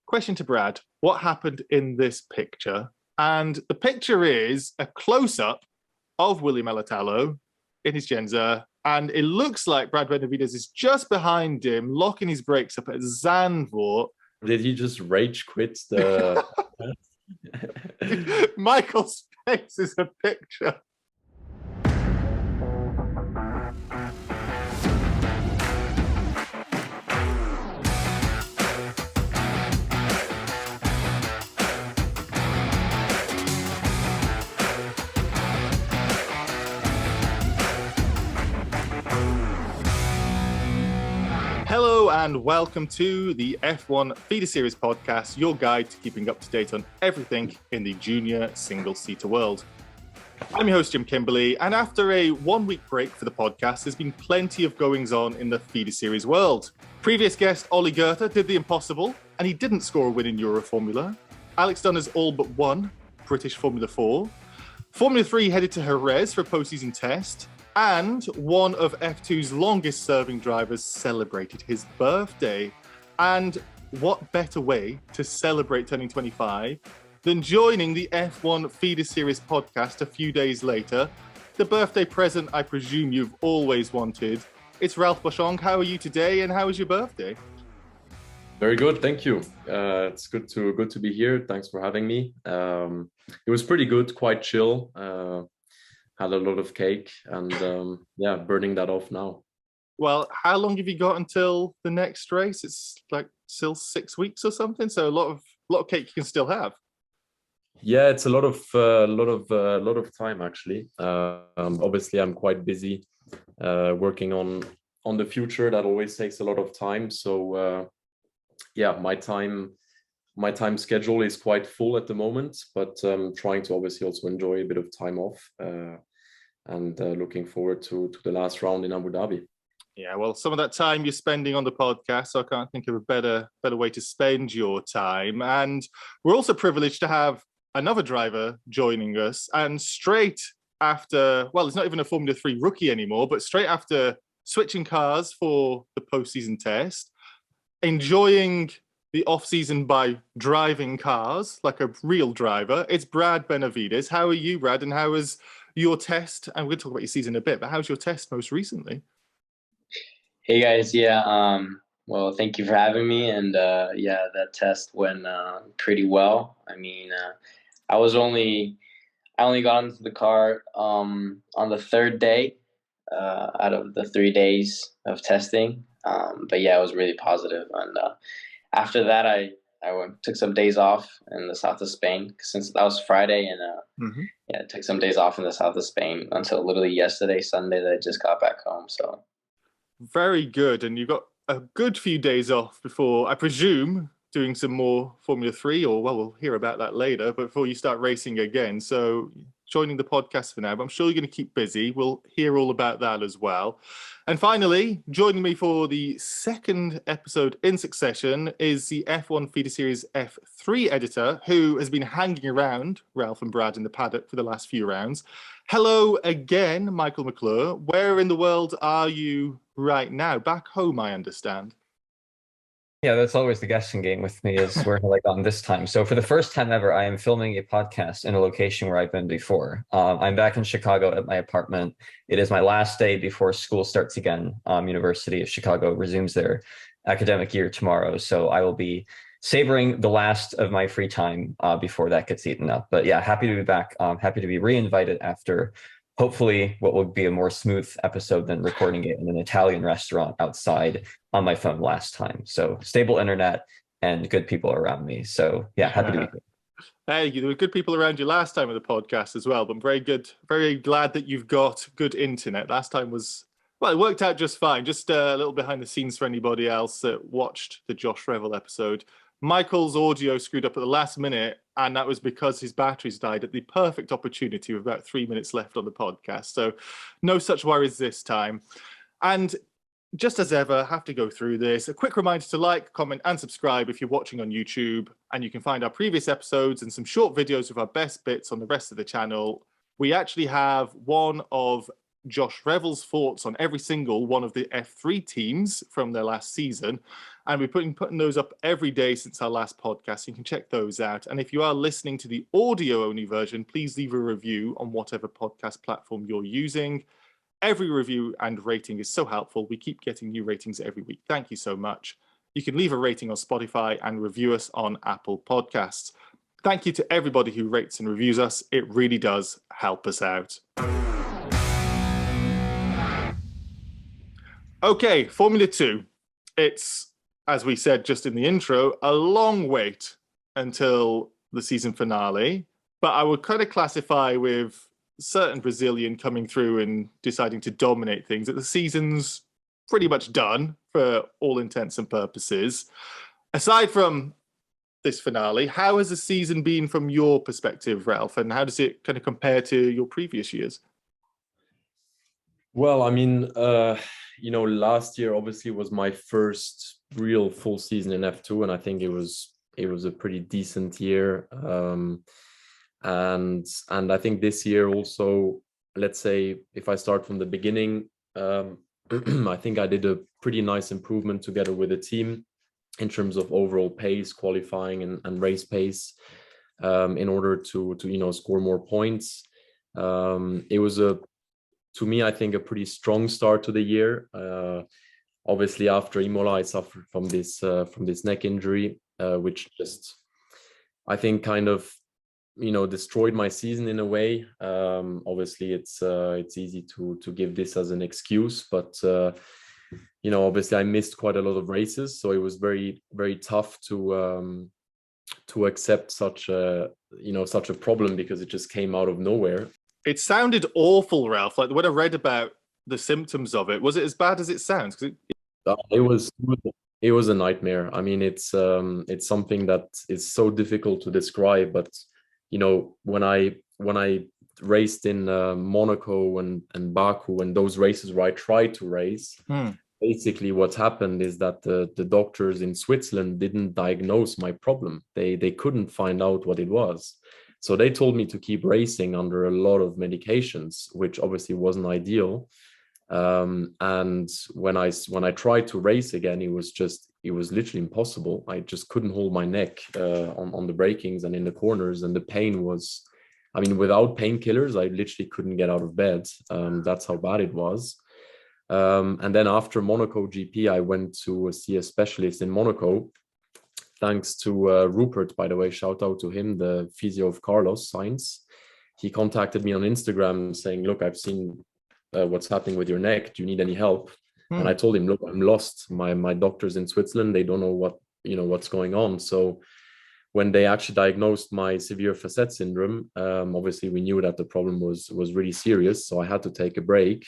question to Brad. What happened in this picture? And the picture is a close-up of William Alatallo in his Genza, and it looks like Brad Benavides is just behind him, locking his brakes up at Zandvoort. Did he just rage quit the... Michael's face is a picture. Hello and welcome to the F1 Feeder Series podcast, your guide to keeping up to date on everything in the junior single-seater world. I'm your host, Jim Kimberley, and after a one-week break for the podcast, there's been plenty of goings-on in the Feeder Series world. Previous guest, Ollie Goethe, did the impossible, and he didn't score a win in Euroformula. Alex Dunner's all but won British Formula 4. Formula 3 headed to Jerez for a postseason test. And one of F2's longest-serving drivers celebrated his birthday. And what better way to celebrate turning 25 than joining the F1 Feeder Series podcast a few days later? The birthday present I presume you've always wanted. It's Ralph Boschung. How are you today, and how was your birthday? Very good, thank you. It's good to be here. Thanks for having me. It was pretty good, quite chill. Had a lot of cake and burning that off now. Well, how long have you got until the next race? It's like still 6 weeks or something, so a lot of cake you can still have. Yeah, it's a lot of time actually. Obviously, I'm quite busy working on the future. That always takes a lot of time. So my time schedule is quite full at the moment, but trying to obviously also enjoy a bit of time off and looking forward to the last round in Abu Dhabi. Yeah, well, some of that time you're spending on the podcast, so I can't think of a better way to spend your time. And we're also privileged to have another driver joining us, and straight after, well, it's not even a Formula 3 rookie anymore, but straight after switching cars for the postseason test, enjoying the off-season by driving cars like a real driver. It's Brad Benavides. How are you, Brad? And how was your test? And we're going to talk about your season in a bit, but how's your test most recently? Hey guys, well, thank you for having me. And that test went pretty well. I mean, I only got into the car on the third day out of the 3 days of testing. But yeah, it was really positive. And after that, I took some days off in the south of Spain since that was Friday, and I took some days off in the south of Spain until literally yesterday, Sunday, that I just got back home. So very good, and you got a good few days off before, I presume, doing some more Formula 3, or well, we'll hear about that later. But before you start racing again, so joining the podcast for now, but I'm sure you're going to keep busy. We'll hear all about that as well. And finally, joining me for the second episode in succession is the F1 Feeder Series F3 editor, who has been hanging around Ralph and Brad in the paddock for the last few rounds. Hello again, Michael McClure. Where in the world are you right now? Back home, I understand. Yeah, that's always the guessing game with me, is where have I gone this time? So for the first time ever, I am filming a podcast in a location where I've been before. I'm back in Chicago at my apartment. It is my last day before school starts again. University of Chicago resumes their academic year tomorrow. So I will be savoring the last of my free time before that gets eaten up. But yeah, happy to be back. Happy to be re-invited after hopefully what will be a more smooth episode than recording it in an Italian restaurant outside on my phone last time. So stable internet and good people around me. So yeah, happy to be here. Hey, there were good people around you last time with the podcast as well, but I'm very glad that you've got good internet. Last time it worked out just fine. Just a little behind the scenes for anybody else that watched the Josh Revel episode. Michael's audio screwed up at the last minute, and that was because his batteries died at the perfect opportunity with about 3 minutes left on the podcast. So no such worries this time. And just as ever, have to go through this. A quick reminder to like, comment, and subscribe if you're watching on YouTube. And you can find our previous episodes and some short videos of our best bits on the rest of the channel. We actually have one of Josh Revel's thoughts on every single one of the F3 teams from their last season. And we're putting those up every day since our last podcast. You can check those out. And if you are listening to the audio-only version, please leave a review on whatever podcast platform you're using. Every review and rating is so helpful. We keep getting new ratings every week. Thank you so much. You can leave a rating on Spotify and review us on Apple Podcasts. Thank you to everybody who rates and reviews us. It really does help us out. Okay, Formula 2. It's, as we said just in the intro, a long wait until the season finale. But I would kind of classify with certain Brazilian coming through and deciding to dominate things that the season's pretty much done for all intents and purposes. Aside from this finale, how has the season been from your perspective, Ralph, and how does it kind of compare to your previous years? Well, I mean, last year obviously was my first real full season in F2, and I think it was a pretty decent year. And I think this year also, let's say if I start from the beginning, I think I did a pretty nice improvement together with the team in terms of overall pace, qualifying and race pace, in order to score more points. It was to me, I think, a pretty strong start to the year. Obviously, after Imola, I suffered from this neck injury, which just, I think, kind of destroyed my season in a way. Obviously, it's easy to give this as an excuse, but obviously I missed quite a lot of races, so it was very, very tough to accept such a problem, because it just came out of nowhere. It sounded awful, Ralph. Like when I read about the symptoms of it, was it as bad as it sounds? It was a nightmare. I mean, it's something that is so difficult to describe, but when I raced in Monaco and Baku, and those races where I tried to race, basically what happened is that the doctors in Switzerland didn't diagnose my problem. They couldn't find out what it was. So they told me to keep racing under a lot of medications, which obviously wasn't ideal. And when I tried to race again, it was literally impossible. I just couldn't hold my neck on the brakings and in the corners, and the pain was, I mean, without painkillers, I literally couldn't get out of bed. That's how bad it was. And then after Monaco GP, I went to see a specialist in Monaco. Thanks to Rupert, by the way, shout out to him, the physio of Carlos Sainz. He contacted me on Instagram saying, look, I've seen what's happening with your neck. Do you need any help? And I told him, look, I'm lost. My doctors in Switzerland, they don't know what's going on. So when they actually diagnosed my severe facet syndrome, obviously we knew that the problem was really serious. So I had to take a break.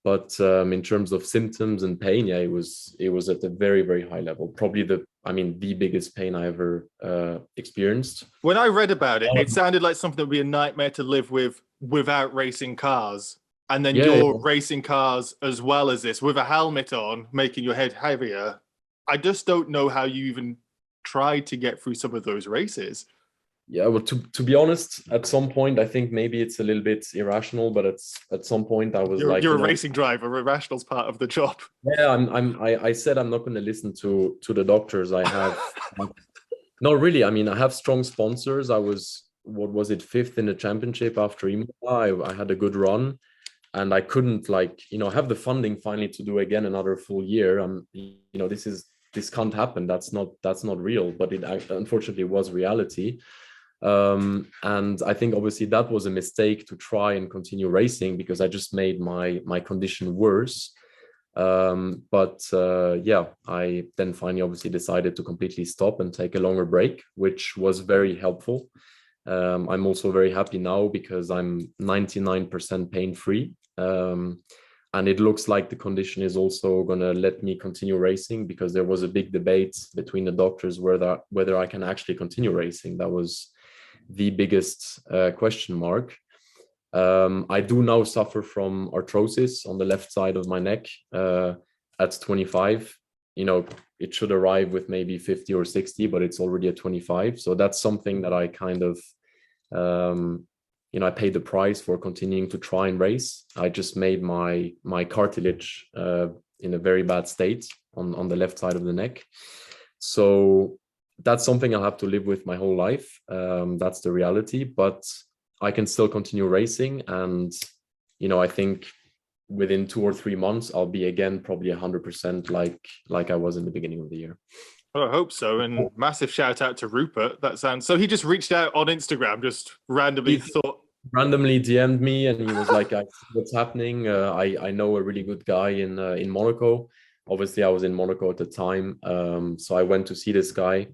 But in terms of symptoms and pain, yeah, it was at a very, very high level. Probably the biggest pain I ever experienced. When I read about it, it sounded like something that would be a nightmare to live with without racing cars. And then you're racing cars as well as this with a helmet on, making your head heavier. I just don't know how you even tried to get through some of those races. Yeah, well, to be honest, at some point, I think maybe it's a little bit irrational, but at some point I was you're a racing driver. Irrational's part of the job. Yeah, I said I'm not going to listen to the doctors. I have no, really. I mean, I have strong sponsors. I was, what was it, 5th in the championship after Imola. I had a good run, and I couldn't have the funding finally to do again another full year. This can't happen. That's not real, but it unfortunately was reality. And I think obviously that was a mistake to try and continue racing, because I just made my condition worse. But I then finally obviously decided to completely stop and take a longer break, which was very helpful. I'm also very happy now because I'm 99% pain-free. And it looks like the condition is also going to let me continue racing, because there was a big debate between the doctors whether I can actually continue racing. That was the biggest question mark. I do now suffer from arthrosis on the left side of my neck at 25. It should arrive with maybe 50 or 60, but it's already at 25. So that's something that I kind of, I paid the price for continuing to try and race. I just made my cartilage in a very bad state on the left side of the neck. So that's something I'll have to live with my whole life. That's the reality, but I can still continue racing. And, I think within 2 or 3 months, I'll be again probably 100% like I was in the beginning of the year. Well, I hope so. And massive shout out to Rupert. So he just reached out on Instagram, just randomly randomly DM'd me, and he was like, I see what's happening. I know a really good guy in Monaco. Obviously, I was in Monaco at the time. So I went to see this guy.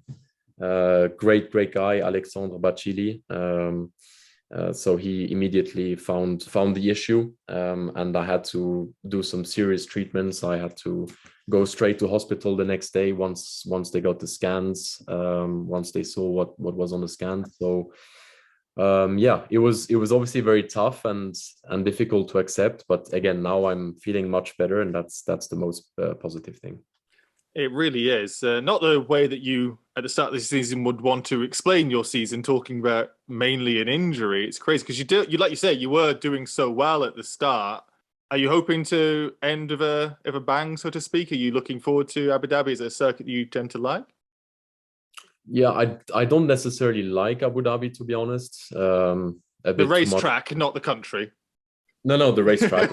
Great guy, Alexandre Bacilli. So he immediately found the issue, and I had to do some serious treatments. I had to go straight to hospital the next day once they got the scans, once they saw what was on the scan. So it was obviously very tough and difficult to accept, but again, now I'm feeling much better, and that's the most positive thing. It really is. Not the way that you, at the start of the season, would want to explain your season, talking about mainly an injury. It's crazy because you like you say, you were doing so well at the start. Are you hoping to end of a bang, so to speak? Are you looking forward to Abu Dhabi? Is it a circuit you tend to like? Yeah, I don't necessarily like Abu Dhabi, to be honest. The racetrack, not the country. No, the racetrack.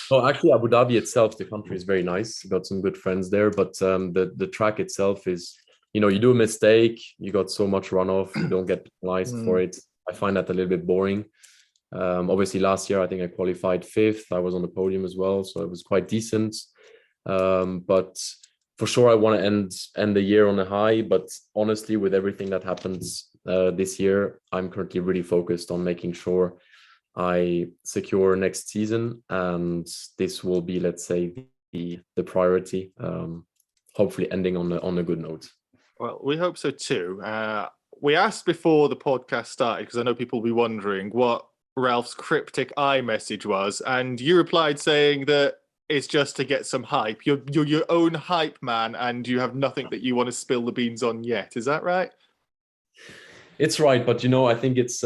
No, actually, Abu Dhabi itself, the country is very nice. Got some good friends there, but the track itself is, you do a mistake, you got so much runoff, you don't get penalized for it. I find that a little bit boring. Obviously, last year I think I qualified 5th. I was on the podium as well, so it was quite decent. But for sure, I want to end the year on a high. But honestly, with everything that happens this year, I'm currently really focused on making sure I secure next season, and this will be, let's say, the priority. Hopefully, ending on a good note. Well, we hope so too. We asked before the podcast started, because I know people will be wondering what Ralph's cryptic iMessage was, and you replied saying that it's just to get some hype. You're your own hype man, and you have nothing that you want to spill the beans on yet. Is that right? It's right, but I think it's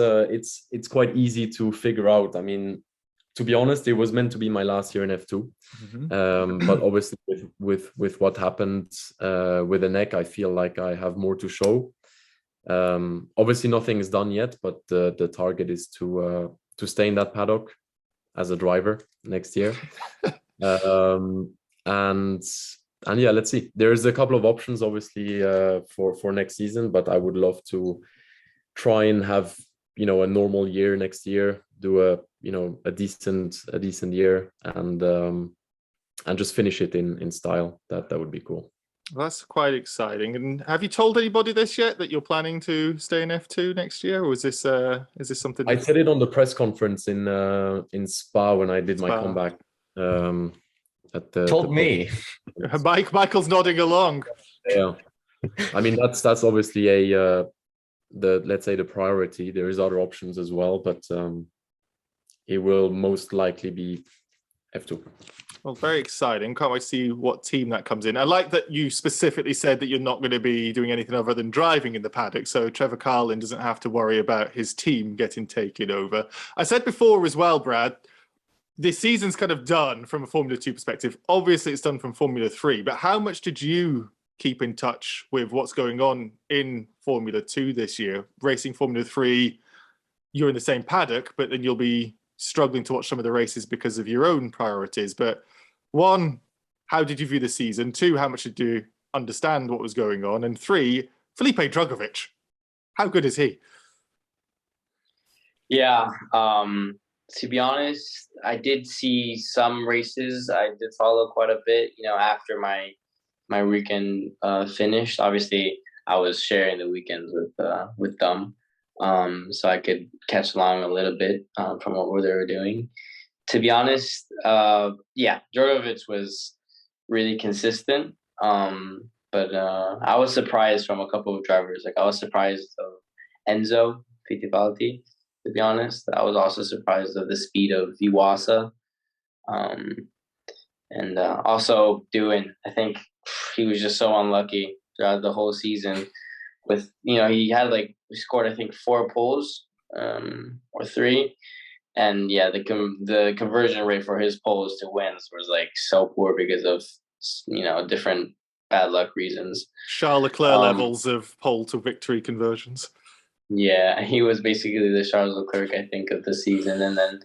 quite easy to figure out. I mean, to be honest, it was meant to be my last year in F2, but obviously with what happened with the neck, I feel like I have more to show. Obviously, nothing is done yet, but the target is to stay in that paddock as a driver next year, and yeah, let's see. There's a couple of options, obviously, for next season, but I would love to try and have a normal year next year, do a decent year, and just finish it in style. That would be cool. Well, that's quite exciting. And have you told anybody this yet, that you're planning to stay in F2 next year, or is this something? I said it on the press conference in Spa when I did my comeback. Told me. Michael's nodding along. Yeah, I mean that's obviously let's say the priority. There is other options as well, but it will most likely be F2. Well, very exciting. Can't wait to see what team that comes in. I like that you specifically said that you're not going to be doing anything other than driving in the paddock, so Trevor Carlin doesn't have to worry about his team getting taken over. I said before as well, Brad, this season's kind of done from a Formula 2 perspective. Obviously, it's done from Formula 3, but how much did you keep in touch with what's going on in Formula 2 this year? Racing Formula 3, you're in the same paddock, but then you'll be struggling to watch some of the races because of your own priorities. But one, how did you view the season? Two, how much did you understand what was going on? And three, Felipe Drugovich, how good is he? Yeah, to be honest, I did see some races. I did follow quite a bit, after my weekend finished. Obviously, I was sharing the weekends with them, so I could catch along a little bit from what they were doing. To be honest, Drugovich was really consistent, but I was surprised from a couple of drivers. Like I was surprised of Enzo Fittipaldi. To be honest, I was also surprised of the speed of Iwasa, and also Doohan. I think he was just so unlucky throughout the whole season. With he scored I think 4 poles or 3, and yeah, the conversion rate for his poles to wins was like so poor because of different bad luck reasons. Charles Leclerc levels of pole to victory conversions. Yeah, he was basically the Charles Leclerc, I think, of the season. And then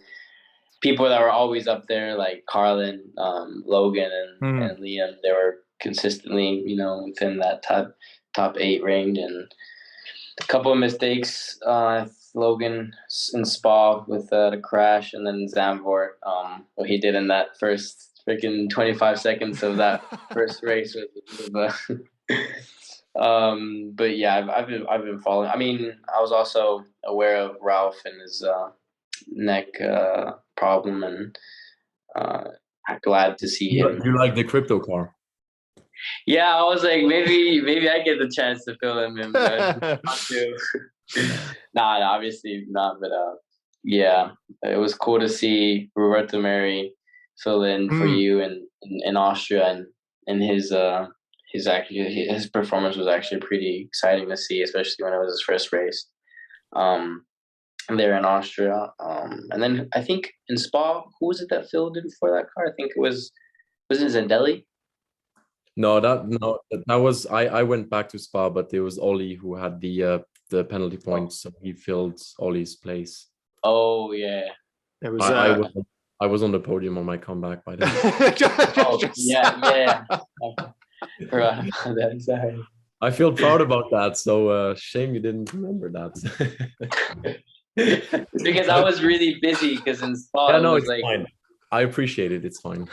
people that were always up there, like Carlin, Logan, and Liam, they were consistently, within that top 8 range. And a couple of mistakes, Logan in Spa with the crash, and then Zandvoort, what he did in that first freaking 25 seconds of that first race was but yeah, I've been following. I mean, I was also aware of Ralph and his neck problem, and I'm glad to see him. You like the crypto car? Yeah, I was like, maybe I get the chance to fill him in, but not to. Nah, obviously not. But yeah, it was cool to see Roberto Meri fill in for you in Austria, and his performance was actually pretty exciting to see, especially when it was his first race there in Austria. And then I think in Spa, who was it that filled in for that car? I think was it Zandelli? No, that was I went back to Spa, but it was Ollie who had the penalty points, so he filled Ollie's place. Oh yeah, it was. I was on the podium on my comeback by then. Yeah. Forgot about that. Sorry. I feel proud about that. So shame you didn't remember that. Because I was really busy. Because in Spa, yeah, no, it's like, fine. I appreciate it. It's fine.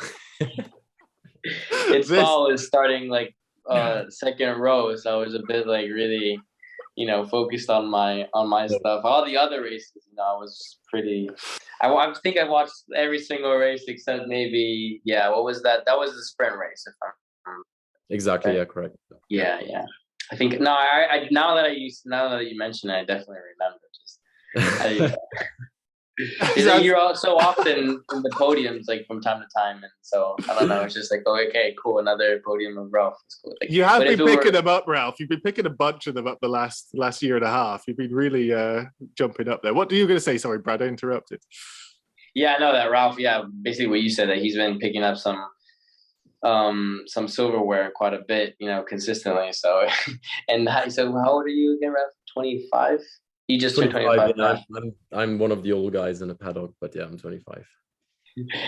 In Spa was starting like second row, so I was a bit like really, focused on my stuff. All the other races, I was pretty. I think I watched every single race except maybe what was that? That was the sprint race. If I'm exactly. right? Yeah, correct. Yeah. I think no. I now that you mention it, I definitely remember. You're all so often in the podiums, like from time to time, and so I don't know. It's just like, oh, okay, cool, another podium of Ralph. It's cool. Like, you have been picking them up, Ralph. You've been picking a bunch of them up the last year and a half. You've been really jumping up there. What are you going to say? Sorry, Brad, I interrupted. Yeah, I know that Ralph. Yeah, basically what you said, that he's been picking up some silverware quite a bit, consistently. So, and so how old are you again, Ralph? 25. He just turned 25. Yeah, I'm one of the old guys in the paddock, but yeah, I'm 25.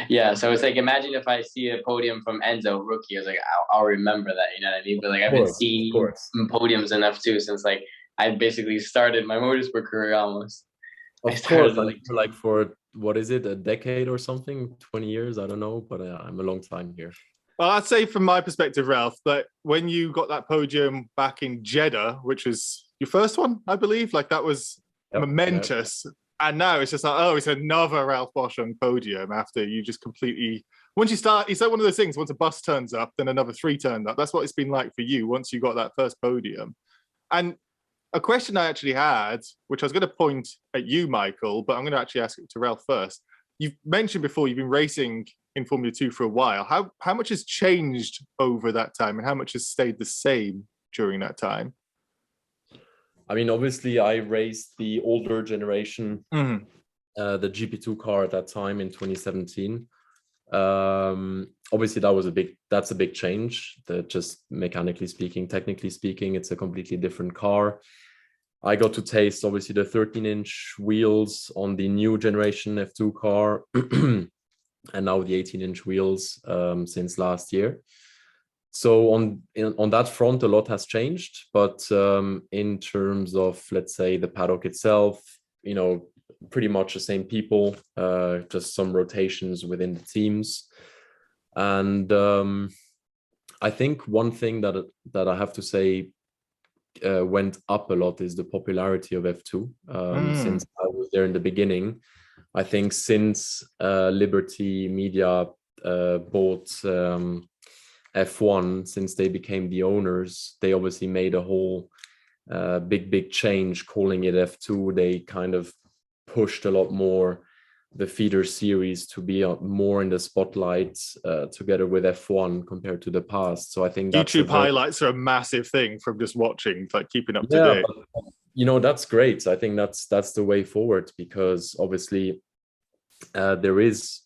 Yeah, so it's like, imagine if I see a podium from Enzo, rookie. I was like, I'll remember that, you know what I mean? But like, I've been seeing podiums in F2 since like I basically started my motorsport career almost. Of course, like for what is it, a decade or something, 20 years? I don't know, but I'm a long time here. Well, I'd say from my perspective, Ralph, that when you got that podium back in Jeddah, which was your first one, I believe, like that was momentous. Yep. And now it's just like, oh, it's another Ralph Boschung podium after you just completely, once you start, it's like one of those things, once a bus turns up, then another 3 turned up. That's what it's been like for you once you got that first podium. And a question I actually had, which I was going to point at you, Michael, but I'm going to actually ask it to Ralph first. You've mentioned before you've been racing in Formula 2 for a while. How much has changed over that time, and how much has stayed the same during that time? I mean, obviously, I raced the older generation, the GP2 car at that time in 2017. Obviously, that's a big change. That just mechanically speaking, technically speaking, it's a completely different car. I got to taste obviously the 13-inch wheels on the new generation F2 car, and now the 18-inch wheels since last year. So on that front, a lot has changed. But in terms of, let's say, the paddock itself, pretty much the same people, just some rotations within the teams. And I think one thing that I have to say went up a lot is the popularity of F2. Since I was there in the beginning, I think since Liberty Media bought F1, since they became the owners, they obviously made a whole big change, calling it F2. They kind of pushed a lot more the feeder series to be more in the spotlight together with F1 compared to the past. So I think YouTube highlights are a massive thing from just watching, like keeping up to date. But, that's great. I think that's the way forward, because obviously there is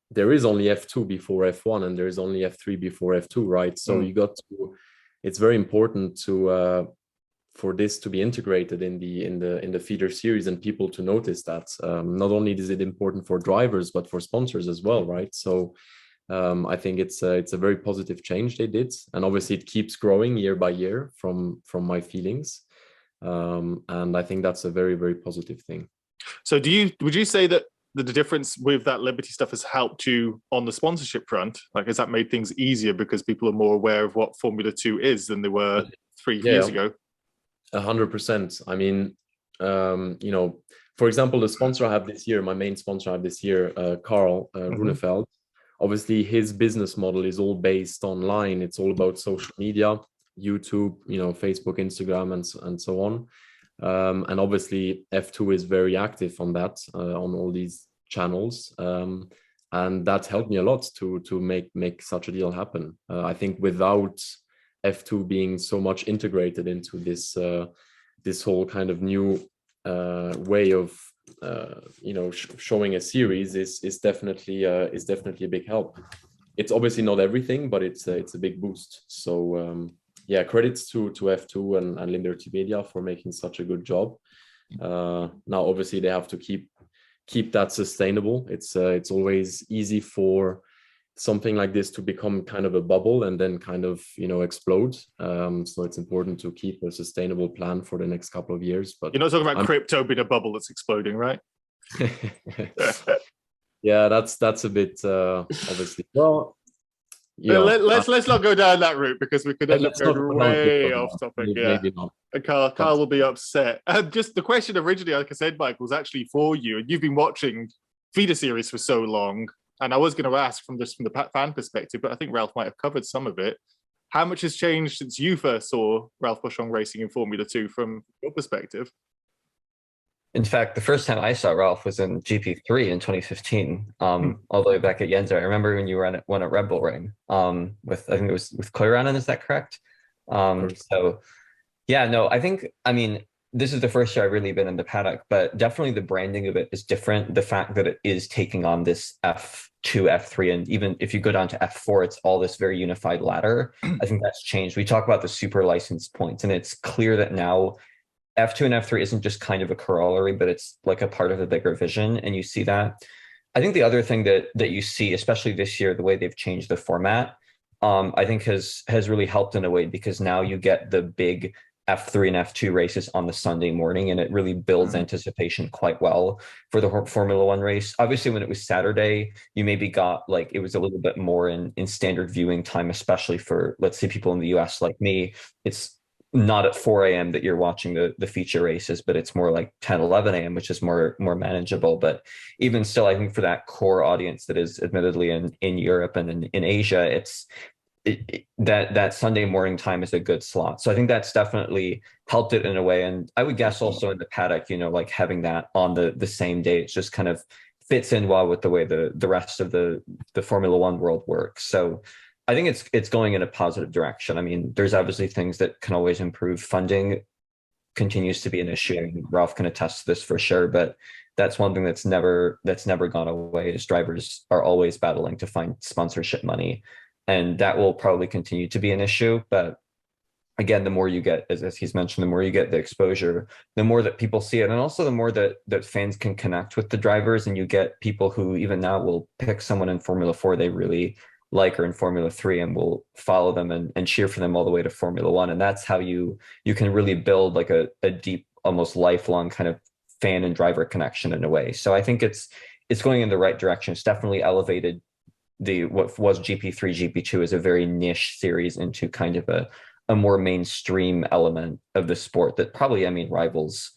only F2 before F1, and there is only F3 before F2, right? So it's very important for this to be integrated in the feeder series, and people to notice that. Not only is it important for drivers, but for sponsors as well, right? So I think it's a very positive change they did, and obviously it keeps growing year by year from my feelings, and I think that's a very, very positive thing. So would you say that the difference with that Liberty stuff has helped you on the sponsorship front? Like, has that made things easier because people are more aware of what Formula 2 is than they were 3 years ago? 100%. I mean, for example, the sponsor I have this year, my main sponsor I have this year, Carl Runefeld, obviously his business model is all based online. It's all about social media, YouTube, Facebook, Instagram, and so on. And obviously F2 is very active on that, on all these channels. And that helped me a lot to make such a deal happen. I think without F2 being so much integrated into this whole kind of new way of showing a series is definitely a big help. It's obviously not everything, but it's a big boost. So credits to F2 and Liberty Media for making such a good job. Now obviously they have to keep that sustainable. It's always easy for something like this to become kind of a bubble and then kind of explode. So it's important to keep a sustainable plan for the next couple of years. But you're not talking about crypto being a bubble that's exploding, right? Yeah, that's a bit obviously. Well, let's not go down that route, because we could end up going way off topic. Maybe not. And Carl will be upset. Just the question originally, like I said, Mike, was actually for you, and you've been watching feeder series for so long. And I was going to ask from the fan perspective, but I think Ralph might have covered some of it. How much has changed since you first saw Ralph Boschung racing in Formula 2 from your perspective? In fact, the first time I saw Ralph was in GP3 in 2015, all the way back at Zandvoort. I remember when you were one at Red Bull Ring with, I think it was with Koiranen, is that correct? So yeah, no, I mean, this is the first year I've really been in the paddock, but definitely the branding of it is different. The fact that it is taking on this F2, F3, and even if you go down to F4, it's all this very unified ladder. I think that's changed. We talk about the super license points, and it's clear that now F2 and F3 isn't just kind of a corollary, but it's like a part of a bigger vision, and you see that. I think the other thing that you see, especially this year, the way they've changed the format, I think has really helped in a way, because now you get the big F3 and F2 races on the Sunday morning, and it really builds anticipation quite well for the Formula One race. Obviously, when it was Saturday, you maybe got it was a little bit more in standard viewing time, especially for, let's say, people in the US like me. It's not at 4 a.m. that you're watching the feature races, but it's more like 10, 11 a.m., which is more manageable. But even still, I think for that core audience that is admittedly in Europe and in Asia, that Sunday morning time is a good slot. So I think that's definitely helped it in a way. And I would guess also in the paddock, having that on the same day, it just kind of fits in well with the way the rest of the Formula One world works. So I think it's going in a positive direction. I mean, there's obviously things that can always improve. Funding continues to be an issue. I mean, Ralph can attest to this for sure, but that's one thing that's never gone away, is drivers are always battling to find sponsorship money. And that will probably continue to be an issue. But again, the more you get, as he's mentioned, the more you get the exposure, the more that people see it. And also the more that fans can connect with the drivers, and you get people who even now will pick someone in Formula 4 they really like, or in Formula 3, and will follow them and cheer for them all the way to Formula 1. And that's how you can really build like a deep, almost lifelong kind of fan and driver connection in a way. So I think it's going in the right direction. It's definitely elevated what was GP3, GP2 is a very niche series into kind of a more mainstream element of the sport that probably, I mean, rivals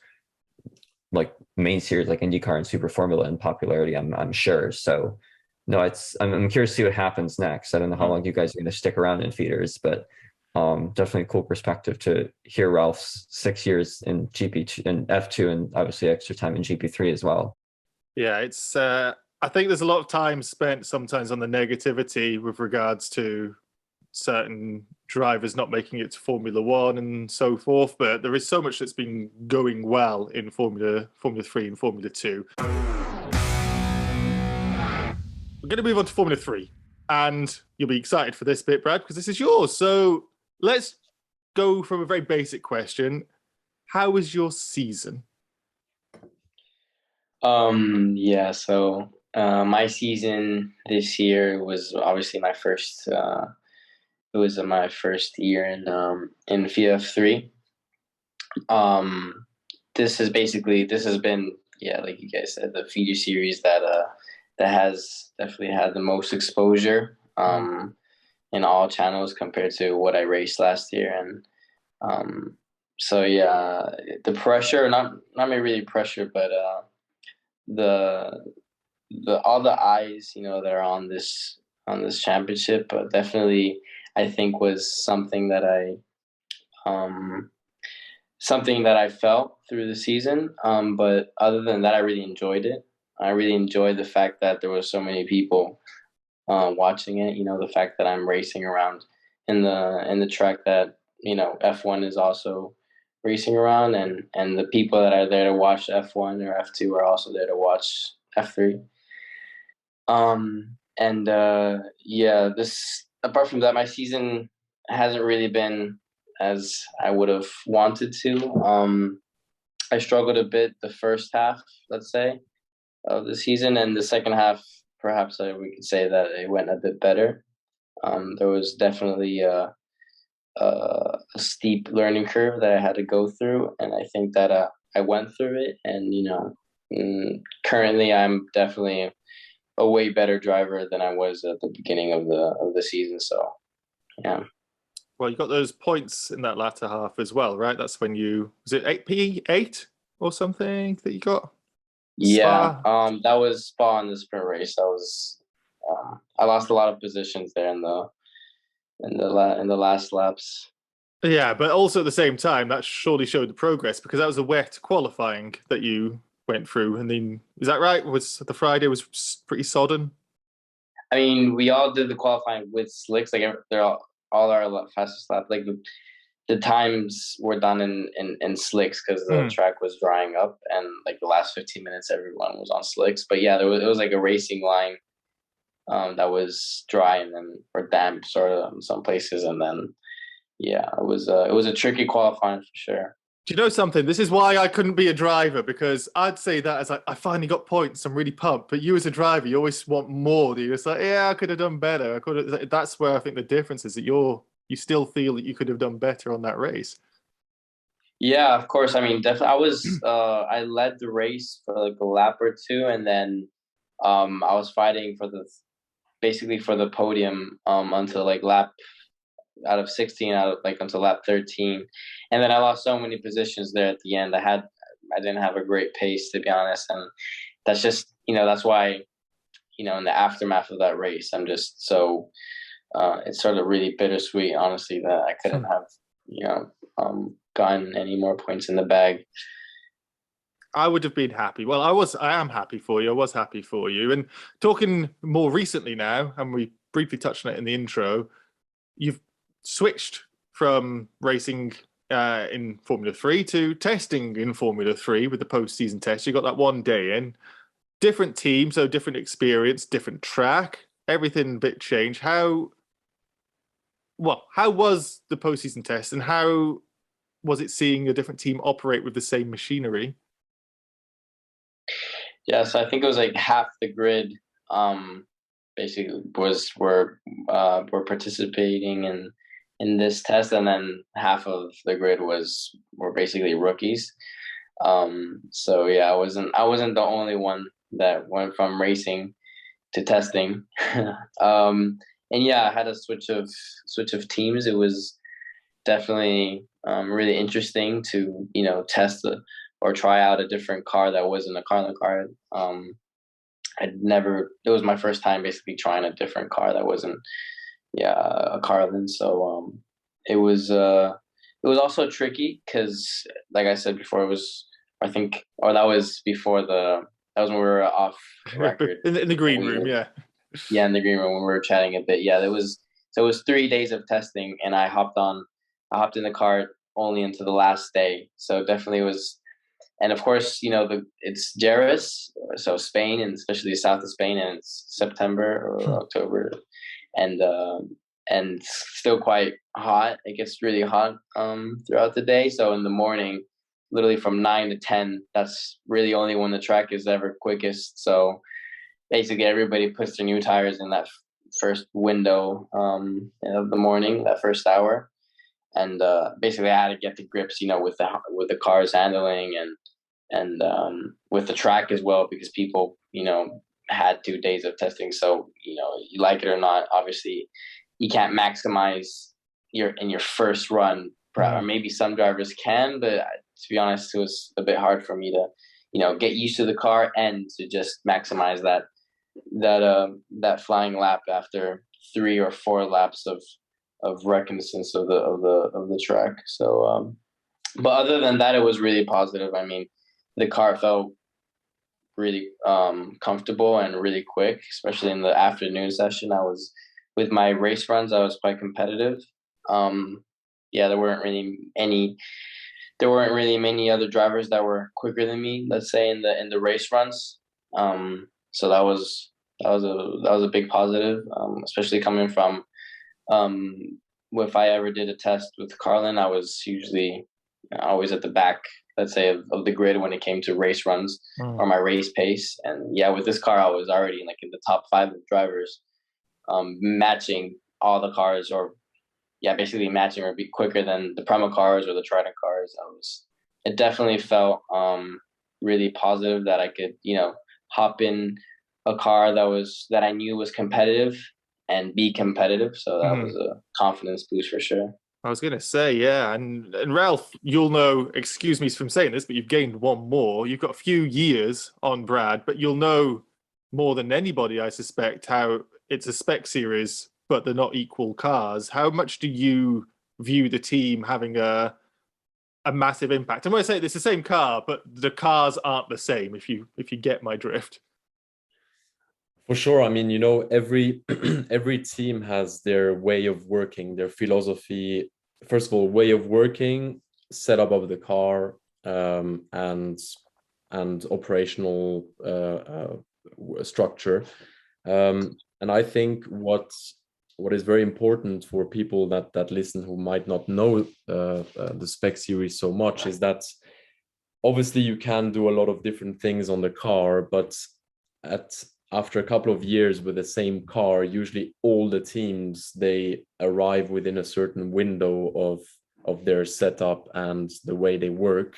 like main series like IndyCar and Super Formula in popularity, I'm sure. So no, I'm curious to see what happens next. I don't know how long you guys are going to stick around in feeders, but definitely a cool perspective to hear Ralph's 6 years in GP2 and F2, and obviously extra time in GP3 as well. Yeah, it's I think there's a lot of time spent sometimes on the negativity with regards to certain drivers not making it to Formula One and so forth, but there is so much that's been going well in Formula 3 and Formula 2. we're going to move on to Formula 3. And you'll be excited for this bit, Brad, because this is yours. So let's go from a very basic question. How was your season? Yeah, so my season this year was obviously my first. It was my first year in FIA3. This has been, yeah, like you guys said, the feeder series that has definitely had the most exposure in all channels compared to what I raced last year. And so yeah, the pressure, not maybe really pressure, but the all the eyes, that are on this championship, definitely I think was something that I felt through the season. But other than that, I really enjoyed it. I really enjoyed the fact that there were so many people watching it. The fact that I'm racing around in the track that F1 is also racing around, and the people that are there to watch F1 or F2 are also there to watch F3. And yeah, this apart from that, my season hasn't really been as I would have wanted to. I struggled a bit the first half, let's say, of the season, and the second half, perhaps we could say that it went a bit better. There was definitely a steep learning curve that I had to go through, and I think that I went through it. And currently, I'm definitely a way better driver than I was at the beginning of the season. So, yeah. Well, you got those points in that latter half as well, right? That's when was it P8 or something that you got? Yeah, that was Spa in the sprint race. That was I lost a lot of positions there in the last laps. Yeah, but also at the same time, that surely showed the progress because that was a wet qualifying that you went through. And then, is that right? Was the Friday was pretty sodden? I mean, we all did the qualifying with slicks. Like they're all our fastest lap. Like the times were done in slicks because the track was drying up, and like the last 15 minutes, everyone was on slicks. But yeah, it was like a racing line that was dry and then or damp sort of in some places, and then yeah, it was a tricky qualifying for sure. Do you know something? This is why I couldn't be a driver, because I'd say that as I finally got points. I'm really pumped. But you as a driver, you always want more. You're just like, yeah, I could have done better. I could have. That's where I think the difference is that you still feel that you could have done better on that race. Yeah, of course. I mean, definitely. I led the race for like a lap or two, and then I was fighting basically for the podium until like lap out of 16 until lap 13, and then I lost so many positions there at the end. I didn't have a great pace, to be honest, and that's just that's why in the aftermath of that race I'm just so it's sort of really bittersweet, honestly, that I couldn't have gotten any more points in the bag. I would have been happy. Well, I am happy for you. I was happy for you. And talking more recently now, and we briefly touched on it in the intro, you've switched from racing in Formula 3 to testing in Formula 3 with the post-season test. You got that one day in. Different team, so different experience, different track, everything a bit changed. How was the post-season test, and how was it seeing a different team operate with the same machinery? Yeah, so I think it was like half the grid basically were participating in this test, and then half of the grid were basically rookies. So yeah, I wasn't the only one that went from racing to testing. And yeah, I had a switch of teams. It was definitely really interesting to test or try out a different car that wasn't a Carlin car. It was my first time basically trying a different car that wasn't a Carlin. So it was also tricky because, like I said before, that was when we were off record in the green room. Yeah, in the green room when we were chatting a bit. Yeah, it was 3 days of testing, and I hopped in the car only into the last day. So definitely it was And of course, it's Jerez, so Spain, and especially the south of Spain, and it's September or October, and it's still quite hot. It gets really hot throughout the day. So in the morning, literally from 9 to 10, that's really only when the track is ever quickest. So basically, everybody puts their new tires in that first window of the morning, that first hour, and basically I had to get the grips, with the car's handling and with the track as well, because people, had 2 days of testing. So, you like it or not, obviously you can't maximize in your first run. Or maybe some drivers can, but to be honest, it was a bit hard for me to, get used to the car and to just maximize that flying lap after 3 or 4 laps of reconnaissance of the track. So, but other than that, it was really positive. I mean, the car felt really comfortable and really quick, especially in the afternoon session. With my race runs, I was quite competitive. There weren't really many other drivers that were quicker than me, let's say, in the race runs. So that was a big positive, especially coming from if I ever did a test with Carlin, I was usually always at the back, let's say, of the grid when it came to race runs or my race pace. And with this car, I was already in the top 5 of drivers, matching all the cars, or basically matching or be quicker than the Prema cars or the Trident cars. It definitely felt really positive that I could, hop in a car that I knew was competitive and be competitive. So that was a confidence boost for sure. I was going to say, yeah. And Ralph, you'll know, excuse me from saying this, but you've gained one more. You've got a few years on Brad, but you'll know more than anybody, I suspect, how it's a spec series, but they're not equal cars. How much do you view the team having a massive impact? And when I say it's the same car, but the cars aren't the same, if you get my drift. For sure. I mean, every team has their way of working, their philosophy. First of all, way of working, setup of the car, and operational structure. And I think what is very important for people that listen who might not know the spec series so much is that obviously you can do a lot of different things on the car, but after a couple of years with the same car, usually all the teams, they arrive within a certain window of their setup and the way they work.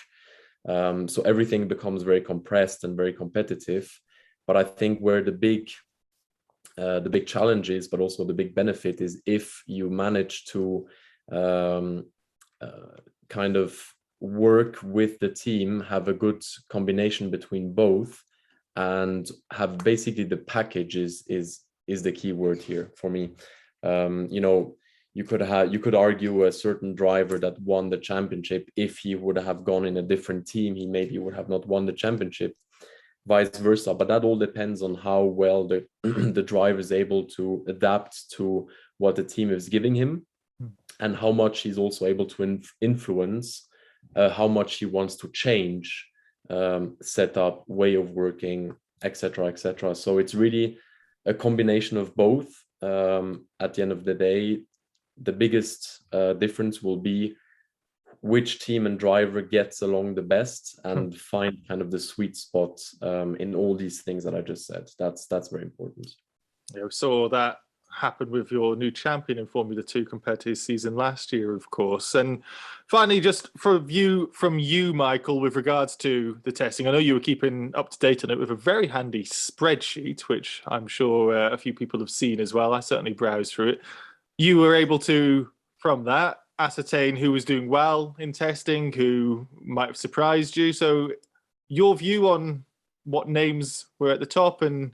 So everything becomes very compressed and very competitive. But I think where the big challenge is, but also the big benefit is if you manage to kind of work with the team, have a good combination between both, and have basically the package is the key word here for me. You could argue a certain driver that won the championship, if he would have gone in a different team, he maybe would have not won the championship, vice versa. But that all depends on how well the driver is able to adapt to what the team is giving him, and how much he's also able to influence, how much he wants to change setup, way of working, etc. So it's really a combination of both. At the end of the day, the biggest difference will be which team and driver gets along the best and find kind of the sweet spot in all these things that I just said. That's very important. Yeah, we saw that happen with your new champion in Formula 2 compared to his season last year, of course. And finally, just for a view from you, Michael, with regards to the testing, I know you were keeping up to date on it with a very handy spreadsheet, which I'm sure a few people have seen as well. I certainly browsed through it. You were able to, from that, ascertain who was doing well in testing, who might have surprised you. So your view on what names were at the top and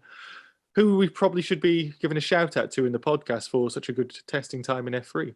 who we probably should be giving a shout out to in the podcast for such a good testing time in F3.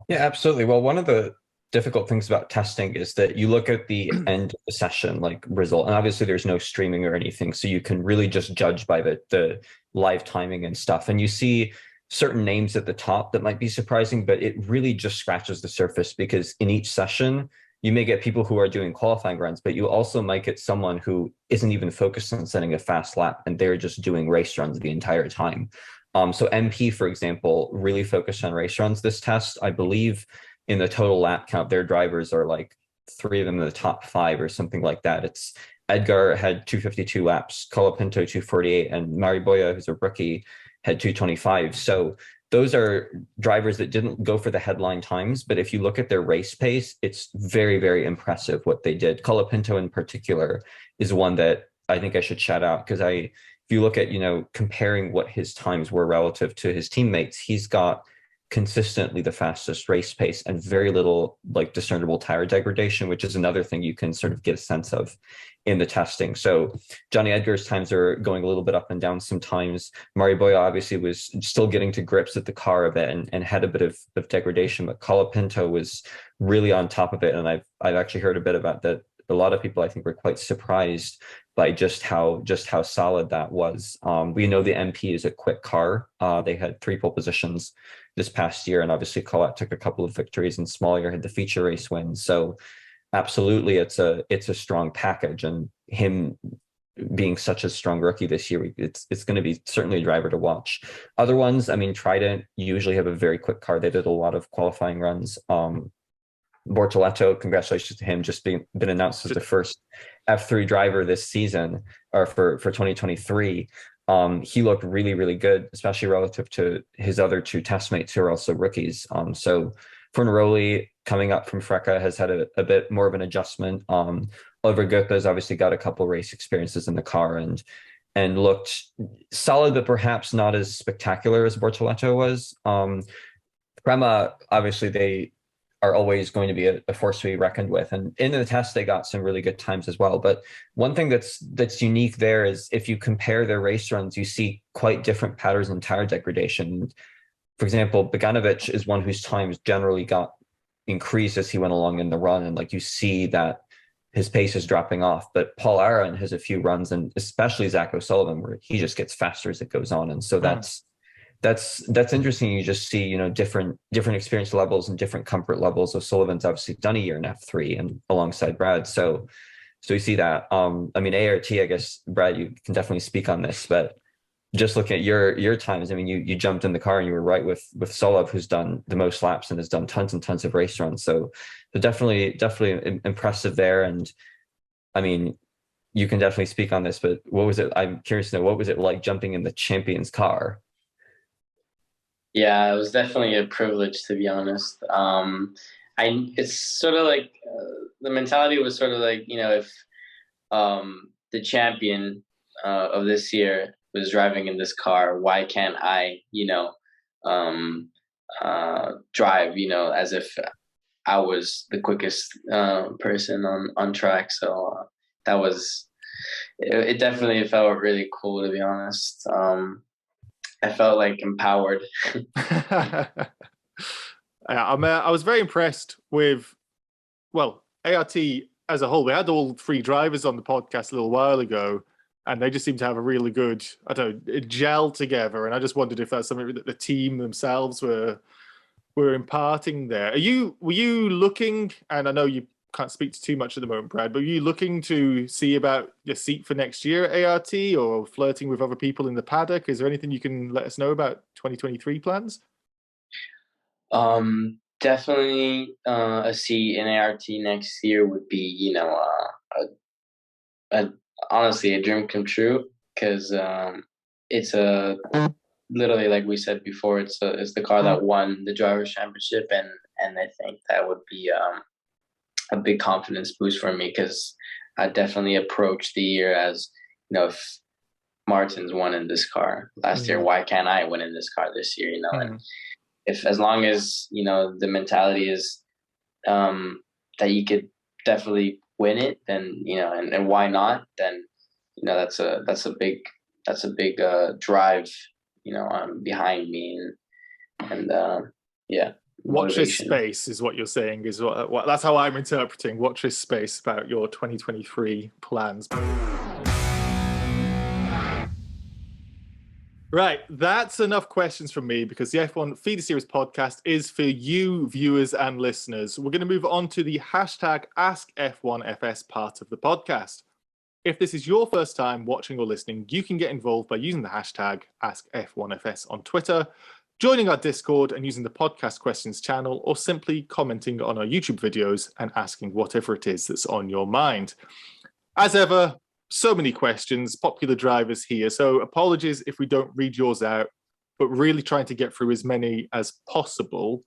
Yeah, absolutely. Well, one of the difficult things about testing is that you look at the end of the session, like result, and obviously there's no streaming or anything, so you can really just judge by the live timing and stuff. And you see certain names at the top that might be surprising, but it really just scratches the surface, because in each session, you may get people who are doing qualifying runs, but you also might get someone who isn't even focused on setting a fast lap and they're just doing race runs the entire time. So MP, for example, really focused on race runs this test. I believe in the total lap count, their drivers are like 3 of them in the top 5 or something like that. It's Edgar had 252 laps, Colapinto 248, and Mariboya, who's a rookie, had 225. So those are drivers that didn't go for the headline times, but if you look at their race pace, it's very, very impressive what they did. Colapinto in particular is one that I think I should shout out, because if you look at, comparing what his times were relative to his teammates, he's got consistently the fastest race pace and very little like discernible tire degradation, which is another thing you can sort of get a sense of in the testing. So Johnny Edgar's times are going a little bit up and down sometimes. Mariboya obviously was still getting to grips with the car a bit and had a bit of degradation, but Colapinto was really on top of it. And I've actually heard a bit about that. A lot of people I think were quite surprised by just how solid that was. We know the MP is a quick car. They had 3 pole positions this past year, and obviously Colette took a couple of victories, and Smollier had the feature race win. So absolutely, it's a strong package, and him being such a strong rookie this year, it's going to be certainly a driver to watch. Other ones, I mean, Trident usually have a very quick car. They did a lot of qualifying runs. Bortoletto, congratulations to him, just been announced as the first F3 driver this season, or for 2023. He looked really, really good, especially relative to his other 2 testmates who are also rookies. So Fornaroli, coming up from Freca, has had a bit more of an adjustment. Oliver Goethe's obviously got a couple race experiences in the car and looked solid, but perhaps not as spectacular as Bortoletto was. Prema, obviously they are always going to be a force to be reckoned with. And in the test, they got some really good times as well. But one thing that's unique there is if you compare their race runs, you see quite different patterns in tire degradation. For example, Beganovic is one whose times generally got increased as he went along in the run. And like you see that his pace is dropping off. But Paul Aron has a few runs, and especially Zach O'Sullivan, where he just gets faster as it goes on. And so that's interesting. You just see, different experience levels and different comfort levels. O'Sullivan's obviously done a year in F3 and alongside Brad. So you see that. I mean, ART, I guess, Brad, you can definitely speak on this, but just looking at your times, I mean, you jumped in the car and you were right with Solov, who's done the most laps and has done tons and tons of race runs. So definitely impressive there. And I mean, you can definitely speak on this, but what was it? I'm curious to know, what was it like jumping in the champion's car? Yeah, it was definitely a privilege, to be honest. It's sort of like the mentality was sort of like, if the champion of this year was driving in this car, why can't I, drive, as if I was the quickest person on track. So it definitely felt really cool, to be honest. I felt like empowered. I was very impressed with, ART as a whole. We had all 3 drivers on the podcast a little while ago, and they just seem to have a really good, gel together. And I just wondered if that's something that the team themselves were imparting there. Were you looking, and I know you can't speak to too much at the moment, Brad, but are you looking to see about your seat for next year at ART, or flirting with other people in the paddock? Is there anything you can let us know about 2023 plans? Definitely a seat in ART next year would be, honestly a dream come true, because it's literally, like we said before, it's the car that won the Drivers' Championship, and I think that would be a big confidence boost for me, because I definitely approached the year as, if Martin's won in this car last year, why can't I win in this car this year? And if, as long as the mentality is that you could definitely win it, then and why not? Then that's a big drive behind me, and yeah. Watch this space is what you're saying, is what that's how I'm interpreting. Watch this space about your 2023 plans. Right, that's enough questions from me because the F1 Feeder Series podcast is for you, viewers and listeners. We're going to move on to the hashtag AskF1FS part of the podcast. If this is your first time watching or listening, you can get involved by using the hashtag AskF1FS on Twitter, joining our Discord and using the podcast questions channel, or simply commenting on our YouTube videos and asking whatever it is that's on your mind. As ever, so many questions, popular drivers here, so apologies if we don't read yours out, but really trying to get through as many as possible.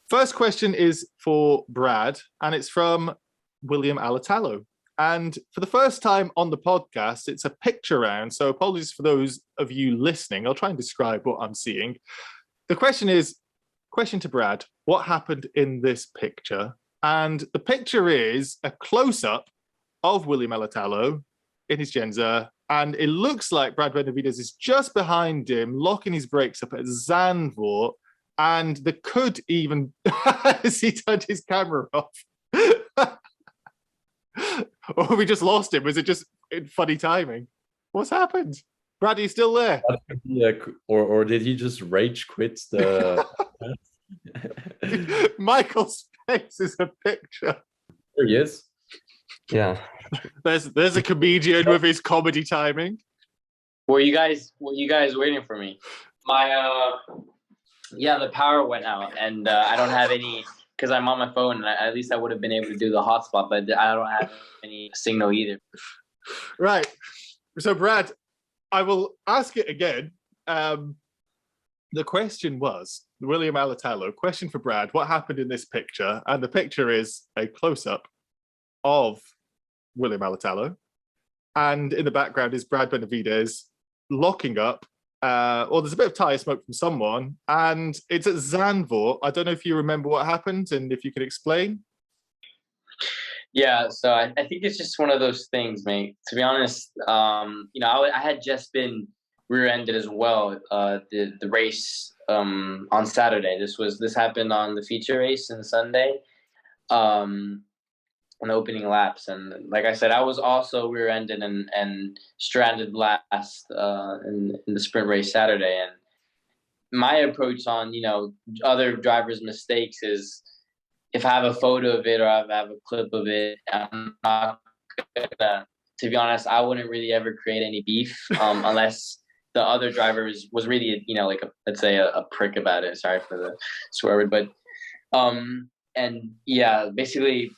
First question is for Brad, and it's from William Alatalo. And for the first time on the podcast, it's a picture round, so apologies for those of you listening. I'll try and describe what I'm seeing. The question is, question to Brad, what happened in this picture? And the picture is a close-up of William Alatalo in his Genza, and it looks like Brad Benavides is just behind him, locking his brakes up at Zandvoort, and there could even, as he turned his camera off, or we just lost him. Was it just funny timing? What's happened? Brad, are you still there? Or did he just rage quit the... Michael's face is a picture. There he is. Yeah. There's a comedian with his comedy timing. Were you guys waiting for me? My the power went out, and I don't have any, because I'm on my phone, and at least I would have been able to do the hotspot, but I don't have any signal either. Right. So Brad, I will ask it again. The question was, William Alatalo, question for Brad, what happened in this picture? And the picture is a close-up of William Alatalo, and in the background is Brad Benavides locking up, or there's a bit of tire smoke from someone, and it's at Zandvoort. I don't know if you remember what happened and if you could explain. Yeah, so I think it's just one of those things, mate. To be honest, I had just been rear-ended as well. The race on Saturday. This happened on the feature race on Sunday. On opening laps, and like I said, I was also rear-ended and stranded last in the sprint race Saturday. And my approach on other drivers' mistakes is, if I have a photo of it or I have a clip of it, I'm not gonna, to be honest, I wouldn't really ever create any beef unless the other driver was really let's say a prick about it. Sorry for the swear word, but and yeah, basically,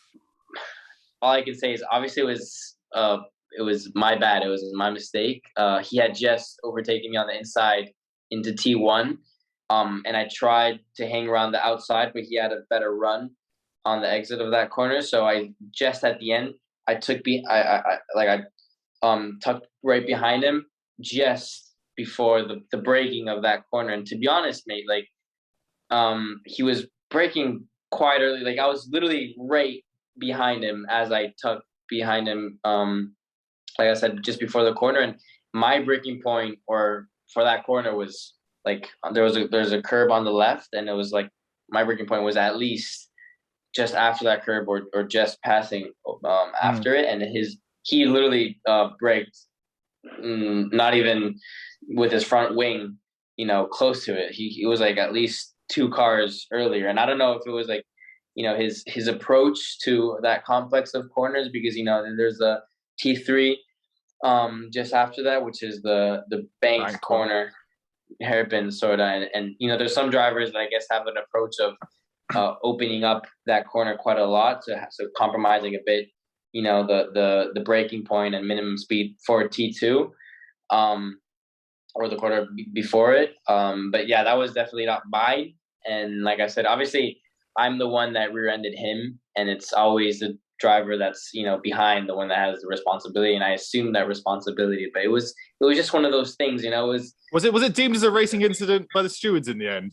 all I can say is obviously it was my bad. It was my mistake. He had just overtaken me on the inside into T1, and I tried to hang around the outside, but he had a better run on the exit of that corner. So I just at the end, I tucked right behind him just before the braking of that corner. And to be honest, mate, he was braking quite early. Like, I was literally right behind him as I tucked behind him, like I said, just before the corner. And my braking point for that corner was there's a curb on the left, and it was like my braking point was at least just after that curb or just passing after it. And he literally braked not even with his front wing close to it. He was like at least 2 cars earlier. And I don't know if it was his approach to that complex of corners, because there's a T3 just after that, which is the banked corner, hairpin sort of, and there's some drivers that I guess have an approach of opening up that corner quite a lot, so compromising a bit the braking point and minimum speed for T2 or the corner before it. But yeah, that was definitely not mine. And like I said, obviously I'm the one that rear-ended him, and it's always the driver that's behind the one that has the responsibility, and I assume that responsibility. But it was just one of those things. Was it deemed as a racing incident by the stewards in the end?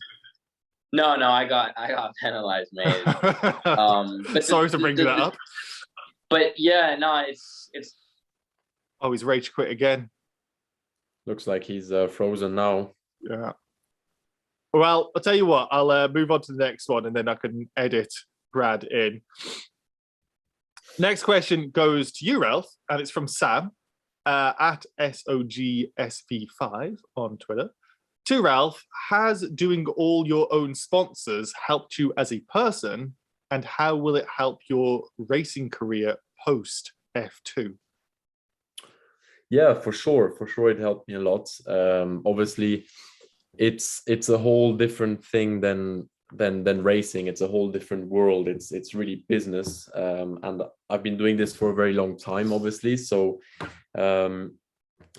No, I got penalized, man. But sorry to bring that up. But yeah, no, it's. Oh, he's rage quit again. Looks like he's frozen now. Yeah. Well, I'll tell you what, I'll move on to the next one, and then I can edit Brad in. Next question goes to you, Ralph, and it's from Sam. at SOGSV5 on Twitter. To Ralph, has doing all your own sponsors helped you as a person, and how will it help your racing career post F2? Yeah, for sure. For sure, it helped me a lot. Obviously, it's a whole different thing than racing. It's a whole different world. It's really business. And I've been doing this for a very long time, obviously. So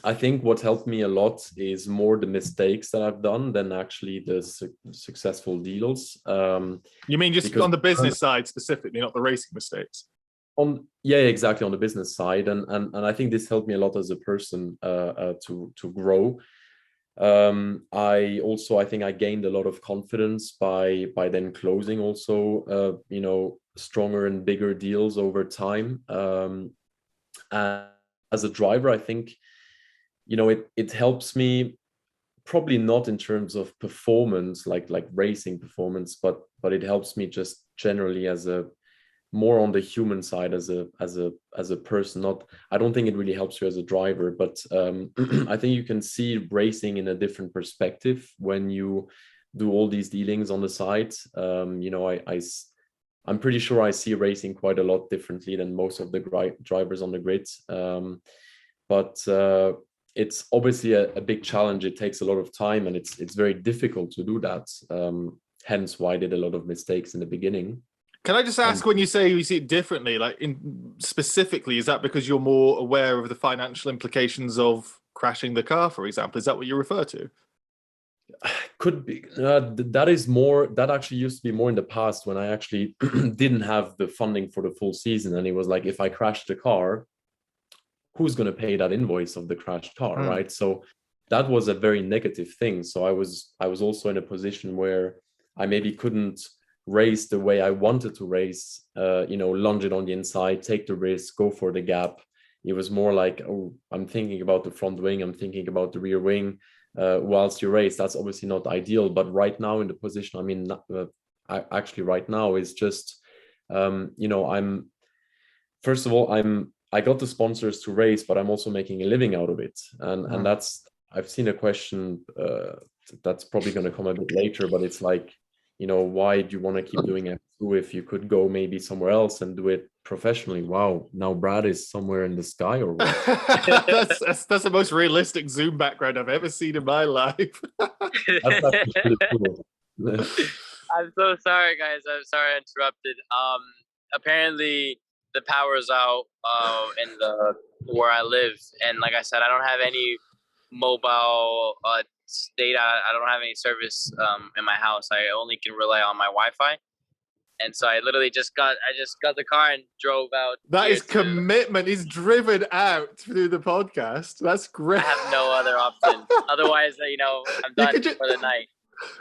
I think what helped me a lot is more the mistakes that I've done than actually the successful deals. You mean just on the business side specifically, not the racing mistakes? Exactly, on the business side, and I think this helped me a lot as a person to grow. I think I gained a lot of confidence by then closing also stronger and bigger deals over time. And as a driver, I think it helps me, probably not in terms of performance like racing performance, but it helps me just generally as a more on the human side as a person. I don't think it really helps you as a driver, but I think you can see racing in a different perspective when you do all these dealings on the side. I'm pretty sure I see racing quite a lot differently than most of the drivers on the grid. But it's obviously a big challenge. It takes a lot of time, and it's very difficult to do that. Hence why I did a lot of mistakes in the beginning. Can I just ask, when you say you see it differently, specifically, is that because you're more aware of the financial implications of crashing the car, for example? Is that what you refer to? Could be. That actually used to be more in the past, when I actually didn't have the funding for the full season. And it was like, if I crashed the car, who's going to pay that invoice of the crashed car, right? So that was a very negative thing. So I was also in a position where I maybe couldn't race the way I wanted to race, lunge it on the inside, take the risk, go for the gap. It was more like, oh, I'm thinking about the front wing, I'm thinking about the rear wing whilst you race. That's obviously not ideal. But right now in the position I'm in, actually right now is just, I'm, first of all, I got the sponsors to race, but I'm also making a living out of it. And that's, I've seen a question that's probably going to come a bit later, but it's like, why do you want to keep doing F2 if you could go maybe somewhere else and do it professionally? Wow, now Brad is somewhere in the sky, or what? that's the most realistic Zoom background I've ever seen in my life. That's actually cool. I'm so sorry, guys. I'm sorry I interrupted. Apparently the power's out in where I live, and like I said, I don't have any mobile data. I don't have any service in my house. I only can rely on my Wi-Fi, and so I literally just got the car and drove out. That is commitment. He's driven out through the podcast. That's great. I have no other option. Otherwise, I'm done for the night.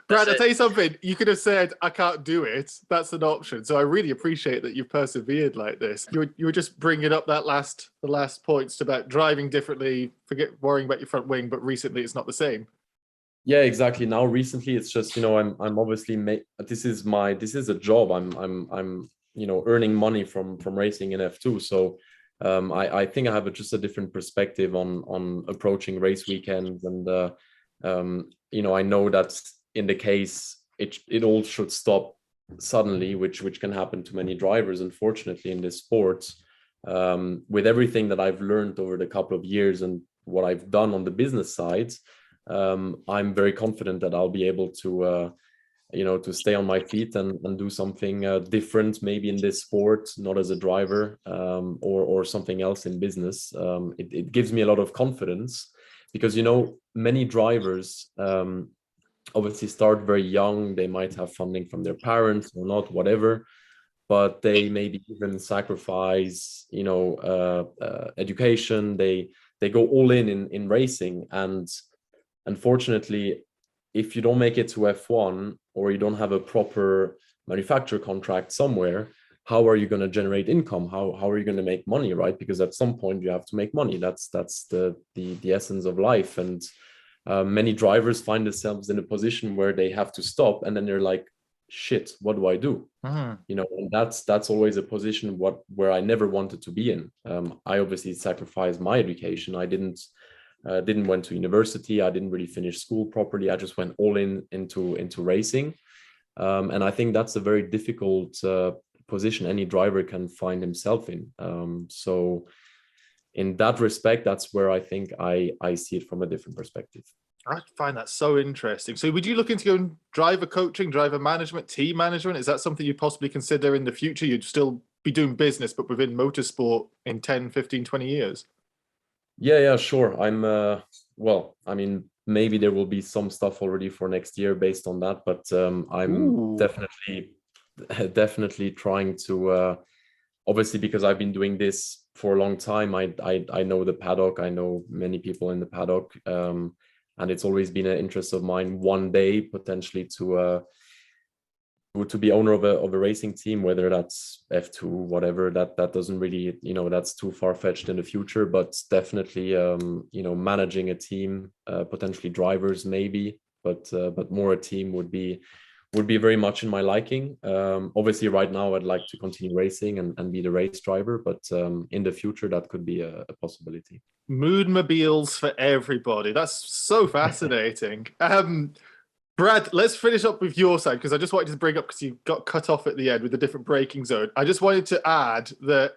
Brad, I'll tell you something. You could have said, I can't do it. That's an option. So I really appreciate that you persevered like this. You were just bringing up the last points about driving differently, worrying about your front wing, but recently it's not the same. Yeah, exactly. Now recently it's just, I'm obviously this is a job. I'm earning money from racing in F2. So I think I have just a different perspective on approaching race weekends, and I know that in the case it all should stop suddenly, which can happen to many drivers, unfortunately, in this sport. With everything that I've learned over the couple of years and what I've done on the business side, I'm very confident that I'll be able to to stay on my feet and do something different, maybe in this sport, not as a driver, or something else in business. It gives me a lot of confidence, because many drivers obviously start very young. They might have funding from their parents or not, whatever, but they maybe even sacrifice education. They go all in racing, and unfortunately, if you don't make it to F1, or you don't have a proper manufacturer contract somewhere, how are you going to generate income? How are you going to make money, right? Because at some point you have to make money. That's the essence of life. And many drivers find themselves in a position where they have to stop, and then they're like, shit, what do I do? You know, and that's always a position where I never wanted to be in. I obviously sacrificed my education. I didn't went to university. I didn't really finish school properly. I just went all into racing. And I think that's a very difficult position any driver can find himself in. So in that respect, that's where I think I see it from a different perspective. I find that so interesting. So would you look into going driver coaching, driver management, team management? Is that something you'd possibly consider in the future? You'd still be doing business, but within motorsport in 10, 15, 20 years? Yeah, sure. I'm, well, I mean, maybe there will be some stuff already for next year based on that, but I'm definitely trying to, obviously, because I've been doing this for a long time, I know the paddock, I know many people in the paddock, and it's always been an interest of mine one day potentially to be owner of a racing team, whether that's F2, whatever. That doesn't really, you know, that's too far-fetched in the future, but definitely you know, managing a team, potentially drivers maybe, but more a team would be very much in my liking. Obviously right now I'd like to continue racing and be the race driver, but in the future that could be a possibility. Moonmobiles for everybody. That's so fascinating. Brad, let's finish up with your side, because I just wanted to bring up, because you got cut off at the end with a different braking zone. I just wanted to add that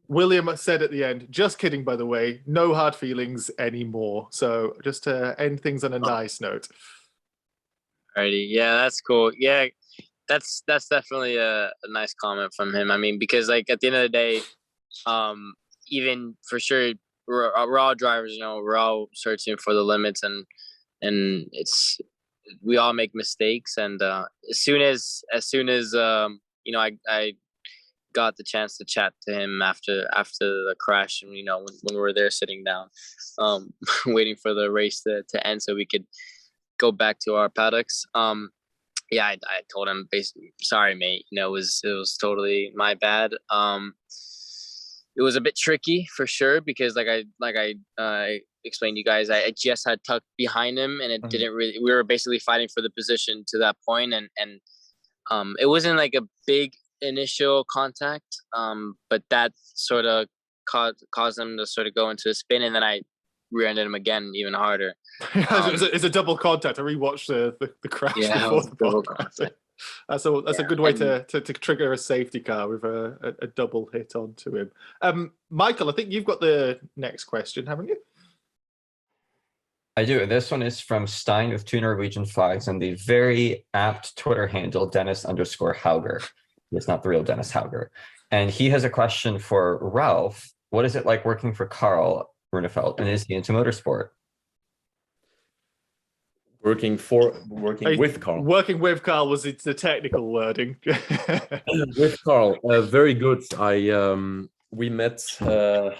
William said at the end, just kidding, by the way, no hard feelings anymore. So just to end things on a nice note. Alrighty, yeah, that's cool. Yeah, that's definitely a nice comment from him. I mean, because like at the end of the day, even for sure, we're all drivers. You know, we're all searching for the limits, and we all make mistakes. And as soon as you know, I got the chance to chat to him after the crash, and you know, when we were there sitting down, waiting for the race to end so we could go back to our paddocks. Yeah, I told him basically, sorry, mate. You know, it was totally my bad. It was a bit tricky for sure, because like I explained to you guys, I just had tucked behind him, and it didn't really. We were basically fighting for the position to that point, and it wasn't like a big initial contact, but that sort of caused him to sort of go into a spin, and then I rear-ended him again even harder. It's a double contact. I rewatched the crash before the podcast. That's a good way to trigger a safety car with a double hit onto him. Michael, I think you've got the next question, haven't you? I do. This one is from Stein with 2 Norwegian flags and the very apt Twitter handle Dennis_Hauger. It's not the real Dennis Hauger. And he has a question for Ralph. What is it like working for Carl Runefeld, and is he into motorsport? Working with Carl. Working with Carl was the technical wording. With Carl, very good. We met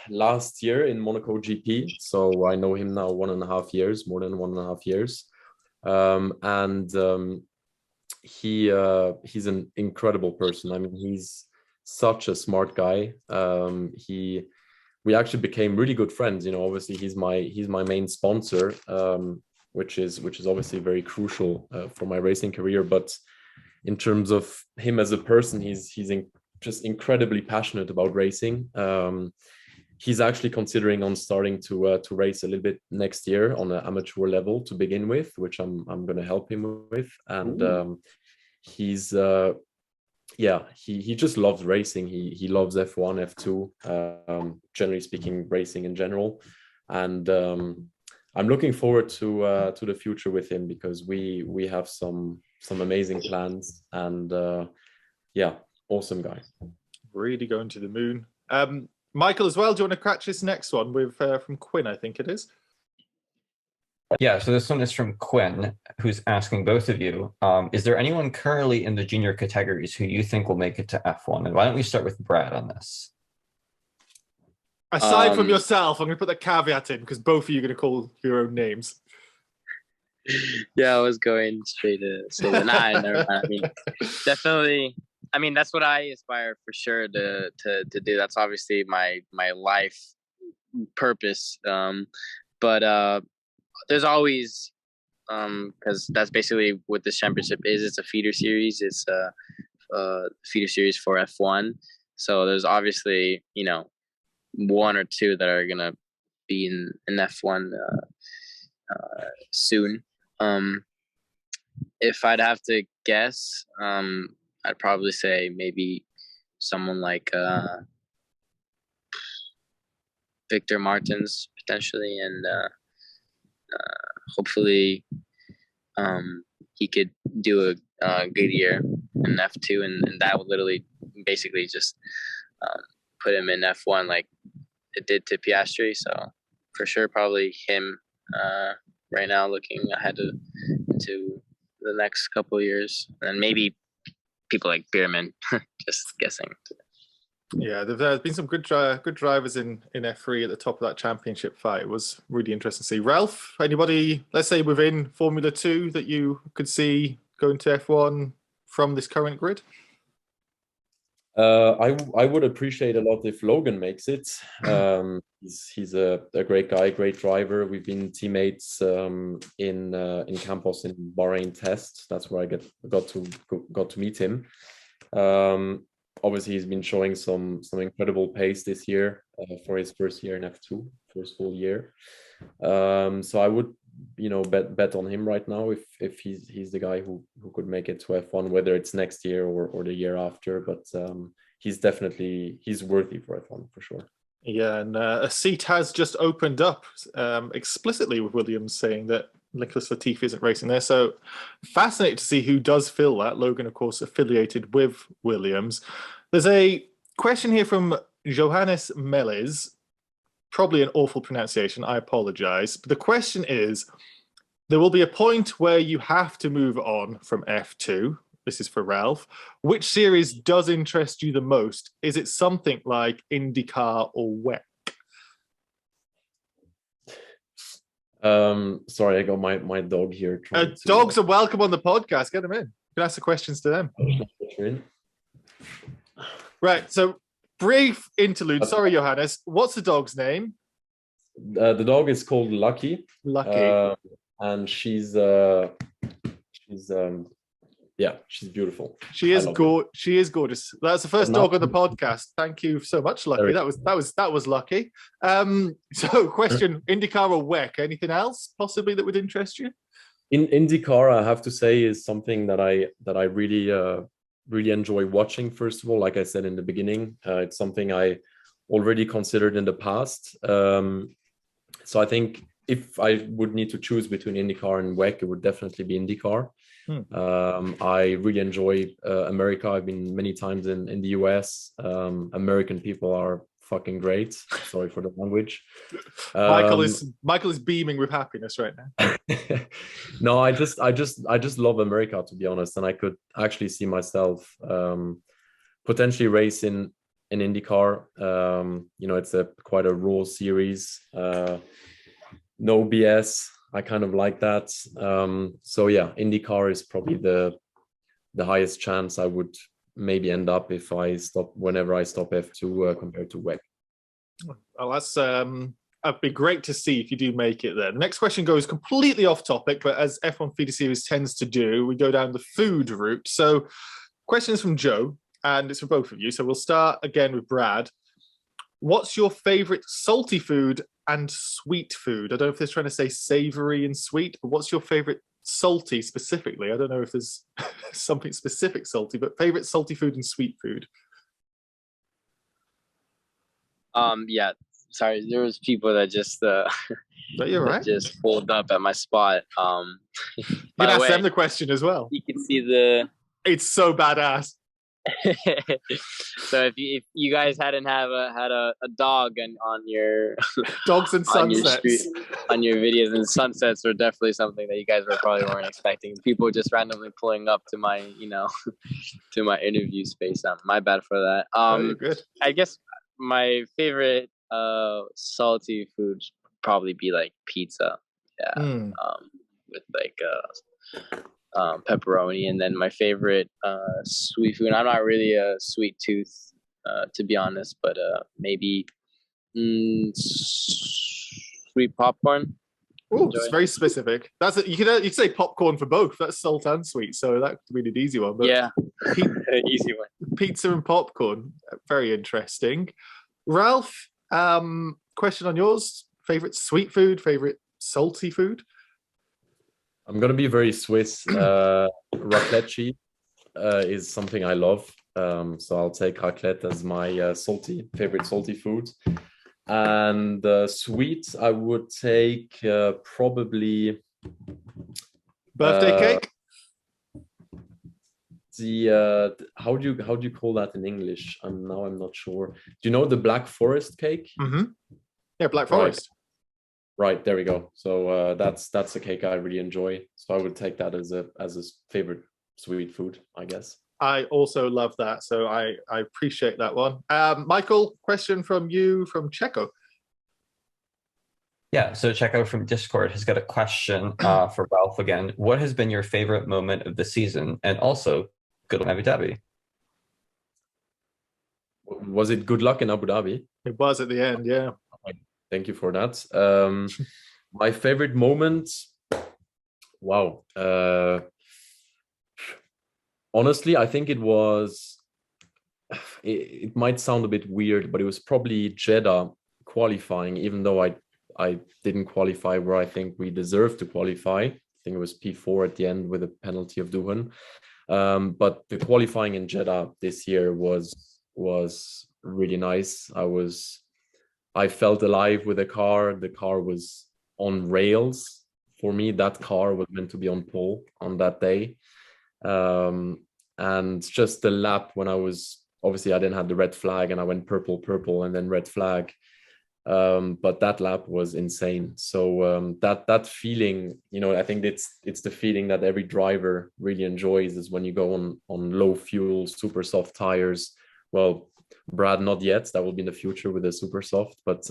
last year in Monaco GP, so I know him now more than 1.5 years, and he's an incredible person. I mean, he's such a smart guy. We actually became really good friends. You know, obviously he's my main sponsor, which is obviously very crucial for my racing career. But in terms of him as a person, he's just incredibly passionate about racing. He's actually considering on starting to race a little bit next year on an amateur level to begin with, which I'm going to help him with. And he's he just loves racing. He loves F1, F2, generally speaking, racing in general. And I'm looking forward to the future with him, because we have some amazing plans. And awesome guy. Really going to the moon. Michael, as well, do you want to catch this next one with from Quinn, I think it is? Yeah, so this one is from Quinn, who's asking both of you, is there anyone currently in the junior categories who you think will make it to F1? And why don't we start with Brad on this? Aside from yourself, I'm going to put the caveat in, because both of you are going to call your own names. Yeah, I was going straight to say that. Nah, never mind. I mean, definitely. I mean, that's what I aspire for sure to do. That's obviously my life purpose. But there's always because that's basically what this championship is. It's a feeder series. It's a feeder series for F1. So there's obviously, one or two that are gonna be in F1 soon. If I'd have to guess, I'd probably say maybe someone like Victor Martins potentially, and hopefully he could do a good year in F2, and that would literally basically just put him in F1 like it did to Piastri. So for sure, probably him right now, looking ahead to the next couple of years, and maybe people like Bierman. Just guessing. Yeah, there's been some good drivers in F3 at the top of that championship fight. It was really interesting to see. Ralph, anybody, let's say within Formula 2 that you could see going to F1 from this current grid? I would appreciate a lot if Logan makes it. He's a great guy, great driver. We've been teammates in Campos in Bahrain test. That's where I got to meet him. Obviously, he's been showing some incredible pace this year for his first year in F2, first full year. So I would, bet on him right now if he's the guy who could make it to F1, whether it's next year or the year after. But he's worthy for F1 for sure. Yeah, and a seat has just opened up explicitly with Williams saying that Nicholas Latifi isn't racing there. So fascinated to see who does fill that. Logan, of course, affiliated with Williams. There's a question here from Johannes Meles. Probably an awful pronunciation. I apologize. But the question is, there will be a point where you have to move on from F2. This is for Ralph. Which series does interest you the most? Is it something like IndyCar or WEC? Sorry, I got my dog here. Dogs are welcome on the podcast. Get them in. You can ask the questions to them. Right. So brief interlude. Sorry, Johannes. What's the dog's name? The dog is called Lucky. Lucky. And she's beautiful. She is gorgeous. That's the first dog on the podcast. Thank you so much, Lucky. That was lucky. So question, IndyCar or WEC? Anything else possibly that would interest you? In IndyCar, I have to say, is something that I really enjoy watching. First of all, like I said in the beginning, it's something I already considered in the past. So I think if I would need to choose between IndyCar and WEC, it would definitely be IndyCar. I really enjoy America. I've been many times in the US. American people are fucking great. Sorry for the language. Michael is beaming with happiness right now. No, I just love America, to be honest, and I could actually see myself potentially race in IndyCar. It's quite a raw series. No BS. I kind of like that. So yeah, IndyCar is probably the highest chance I would maybe end up whenever I stop F2 compared to WEC. Well, that's it'd be great to see if you do make it there. The next question goes completely off topic, but as F1 Feeder Series tends to do, we go down the food route. So questions from Joe, and it's for both of you. So we'll start again with Brad. What's your favorite salty food and sweet food? I don't know if they're trying to say savory and sweet, but what's your favorite salty specifically? I don't know if there's something specific salty, but favorite salty food and sweet food. Yeah. Sorry, there was people that just You're right. just pulled up at my spot. You can ask them the question as well. You can see It's so badass. So if you guys hadn't had a dog on your dogs and sunsets on your videos, and sunsets were definitely something that you guys probably weren't expecting. People just randomly pulling up to my to my interview space. My bad for that. Good. I guess my favorite salty foods probably be like pizza. Yeah. With like pepperoni, and then my favorite sweet food. I'm not really a sweet tooth, to be honest, but maybe sweet popcorn. Oh, it's very specific. That's it. You can say popcorn for both. That's salt and sweet, so that could be an easy one. But Yeah, easy one. pizza and popcorn, very interesting. Ralph, question on yours: favorite sweet food, favorite salty food? I'm gonna be very Swiss. Raclette cheese is something I love. So I'll take raclette as my favorite salty food. And sweet, I would take probably Birthday cake. The how do you call that in English? I'm not sure. Do you know the Black Forest cake? Mm-hmm. Yeah, Black Forest. Right, there we go. So that's a cake I really enjoy. So I would take that as a favorite sweet food, I guess. I also love that, so I appreciate that one. Michael, question from you from Checo. Yeah, so Checo from Discord has got a question for Ralph again. What has been your favorite moment of the season? And also, good luck in Abu Dhabi. Was it good luck in Abu Dhabi? It was at the end, yeah. Thank you for that. My favorite moment, wow. Honestly, I think it was, it might sound a bit weird, but it was probably Jeddah qualifying, even though I didn't qualify where I think we deserved to qualify. I think it was P4 at the end with a penalty of Duhan. But the qualifying in Jeddah this year was really nice. I felt alive with the car. The car was on rails. For me, that car was meant to be on pole on that day. And just the lap when obviously I didn't have the red flag and I went purple and then red flag. But that lap was insane. So that feeling, I think it's the feeling that every driver really enjoys is when you go on low fuel, super soft tires. Well, Brad, not yet. That will be in the future with the super soft, but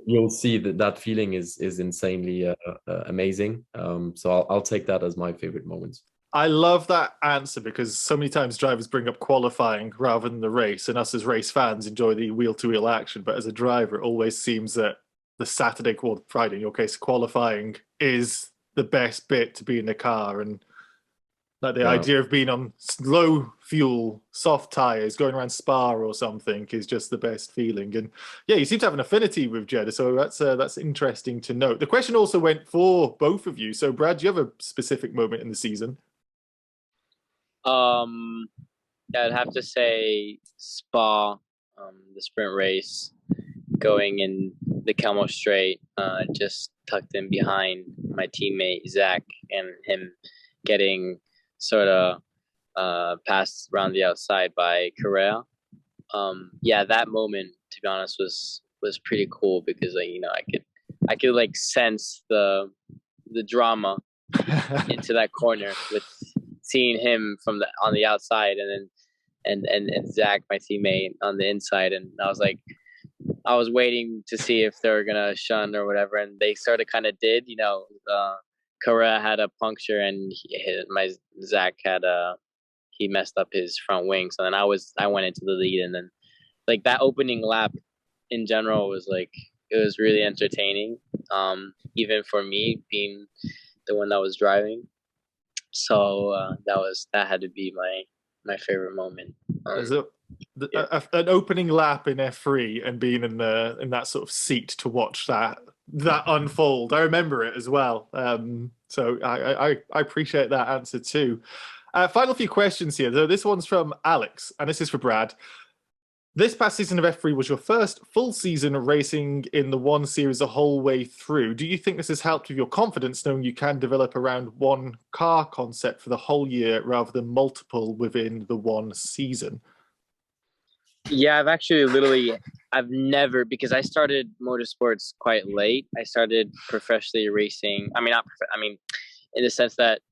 you'll see that feeling is insanely amazing. So I'll take that as my favorite moment. I love that answer because so many times drivers bring up qualifying rather than the race, and us as race fans enjoy the wheel-to-wheel action. But as a driver, it always seems that the Saturday, or Friday in your case, qualifying is the best bit to be in the car. And like the idea of being on low fuel, soft tires, going around Spa or something is just the best feeling. And yeah, you seem to have an affinity with Jeddah, so that's interesting to note. The question also went for both of you. So Brad, do you have a specific moment in the season? I'd have to say Spa, the sprint race, going in the Camel Straight, just tucked in behind my teammate Zach and him getting sort of passed around the outside by Correa. That moment, to be honest, was pretty cool because I could like sense the drama into that corner with seeing him on the outside and Zach, my teammate, on the inside, and I was waiting to see if they were gonna shun or whatever, and they sort of kind of did. Correa had a puncture, and my Zach had he messed up his front wing, so then I went into the lead, and then like that opening lap in general was it was really entertaining, even for me being the one that was driving. So that had to be my favorite moment. An opening lap in F3 and being in that sort of seat to watch that unfold. I remember it as well. So I appreciate that answer too. Final few questions here. So this one's from Alex, and this is for Brad. This past season of F3 was your first full season of racing in the one series the whole way through. Do you think this has helped with your confidence knowing you can develop around one car concept for the whole year rather than multiple within the one season? Yeah, I've never, because I started motorsports quite late. I started professionally racing. In the sense that,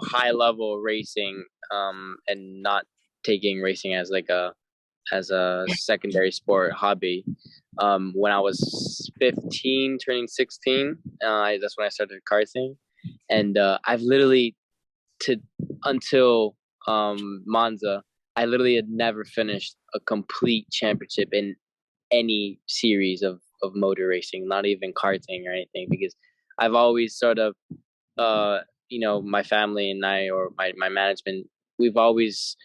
high level racing, and not taking racing as a secondary sport hobby. When I was 15, turning 16, that's when I started karting. And I've literally, until Monza, I literally had never finished a complete championship in any series of motor racing, not even karting or anything, because I've always sort of, my family and I, or my management, we've always,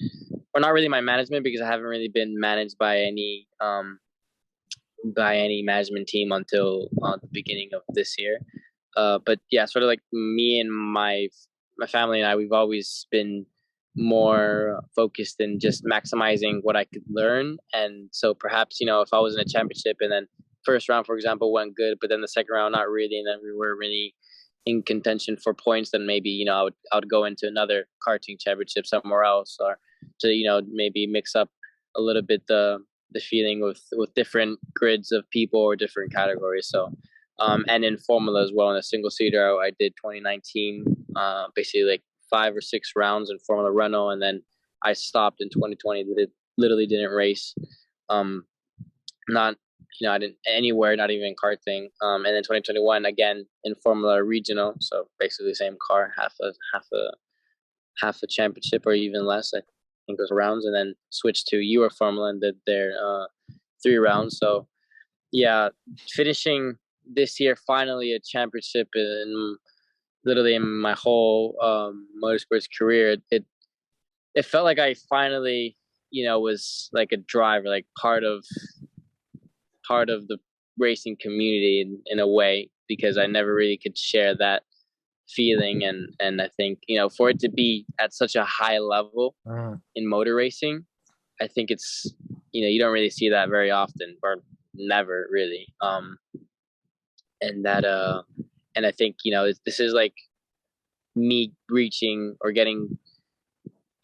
or not really my management, because I haven't really been managed by any management team until the beginning of this year. But yeah, sort of like me and my family and I, we've always been more focused in just maximizing what I could learn. And so perhaps, if I was in a championship and then first round, for example, went good, but then the second round, not really, and then we were really in contention for points, then maybe, I would go into another karting championship somewhere else, or to, maybe mix up a little bit the feeling with different grids of people or different categories. So, and in Formula as well, in a single seater, I did 2019, basically like 5 or 6 rounds in Formula Renault, and then I stopped in 2020. Literally didn't race. Not, I didn't anywhere, not even karting. And then 2021 again in Formula Regional, so basically same car, half a championship or even less. I think it was rounds, and then switched to Euro Formula and did their 3 rounds. So yeah, finishing this year finally a championship in literally in my whole motorsports career. It felt like I finally, was like a driver, like part of the racing community in a way, because I never really could share that feeling. And I think, for it to be at such a high level in motor racing, I think it's, you don't really see that very often, or never really. And I think, this is like me reaching or getting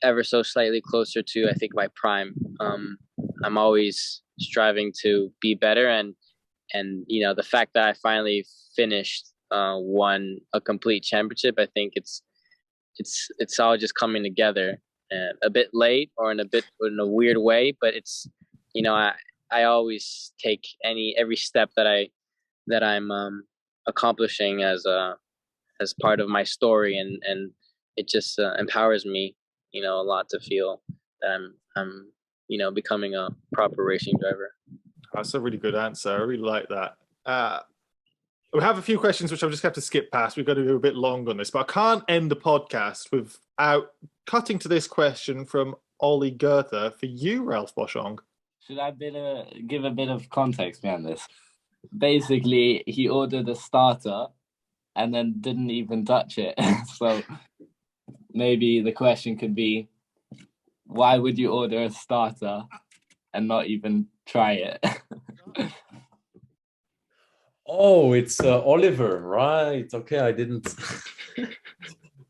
ever so slightly closer to, I think, my prime. I'm always striving to be better, and the fact that I finally finished, won a complete championship, I think it's all just coming together, a bit late or in a weird way, but it's, I always take every step that I'm accomplishing as part of my story, and it just empowers me, a lot, to feel that I'm becoming a proper racing driver. That's a really good answer. I really like that. We have a few questions which I'll just have to skip past. We've got to go a bit long on this, but I can't end the podcast without cutting to this question from Ollie Goethe for you, Ralph Boschung. Should I give a bit of context behind this? Basically, he ordered a starter and then didn't even touch it. So maybe the question could be, why would you order a starter and not even try it? Oh, it's Oliver, right? Okay, I didn't.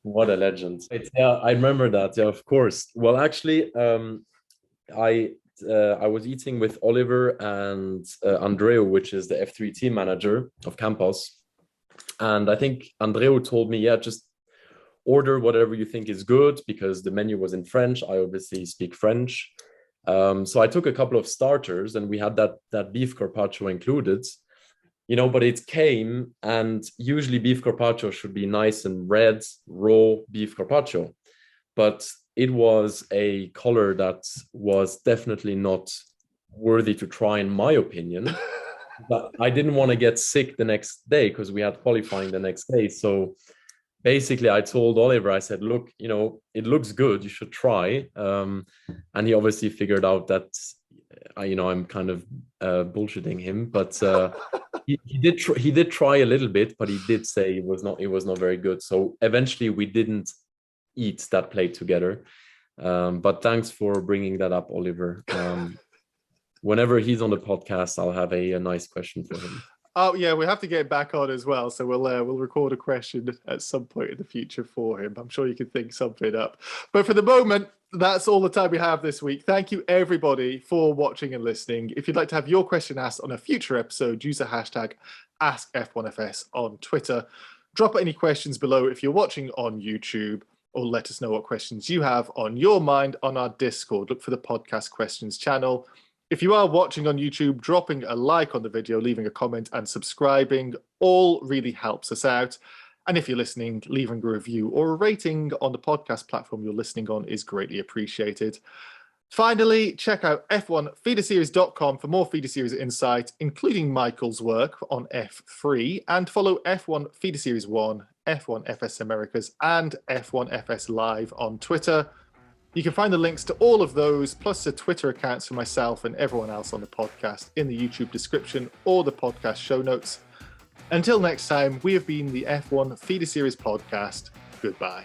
What a legend! Yeah, I remember that. Yeah, of course. Well, actually, I was eating with Oliver and Andreu, which is the F3 team manager of Campos, and I think Andreu told me, yeah, just order whatever you think is good, because the menu was in French. I obviously speak French, so I took a couple of starters, and we had that beef carpaccio included. But it came, and usually beef carpaccio should be nice and red, raw beef carpaccio. But it was a color that was definitely not worthy to try, in my opinion. But I didn't want to get sick the next day, because we had qualifying the next day. So basically, I told Oliver, I said, look, it looks good, you should try. And he obviously figured out that, I'm kind of bullshitting him, but he did try a little bit, but he did say it was not very good. So eventually we didn't eat that plate together. But thanks for bringing that up, Oliver. Whenever he's on the podcast, I'll have a nice question for him. Oh yeah, we have to get back on as well. So we'll record a question at some point in the future for him. I'm sure you can think something up. But for the moment, that's all the time we have this week. Thank you everybody for watching and listening. If you'd like to have your question asked on a future episode, use the hashtag AskF1FS on Twitter. Drop any questions below if you're watching on YouTube, or let us know what questions you have on your mind on our Discord. Look for the podcast questions channel. If you are watching on YouTube, dropping a like on the video, leaving a comment and subscribing all really helps us out. And if you're listening, leaving a review or a rating on the podcast platform you're listening on is greatly appreciated. Finally, check out f1feederseries.com for more feeder series insight, including Michael's work on F3, and follow F1 Feeder Series 1, F1 FS Americas, and F1 FS Live on Twitter. You can find the links to all of those, plus the Twitter accounts for myself and everyone else on the podcast in the YouTube description or the podcast show notes. Until next time, we have been the F1 Feeder Series podcast. Goodbye.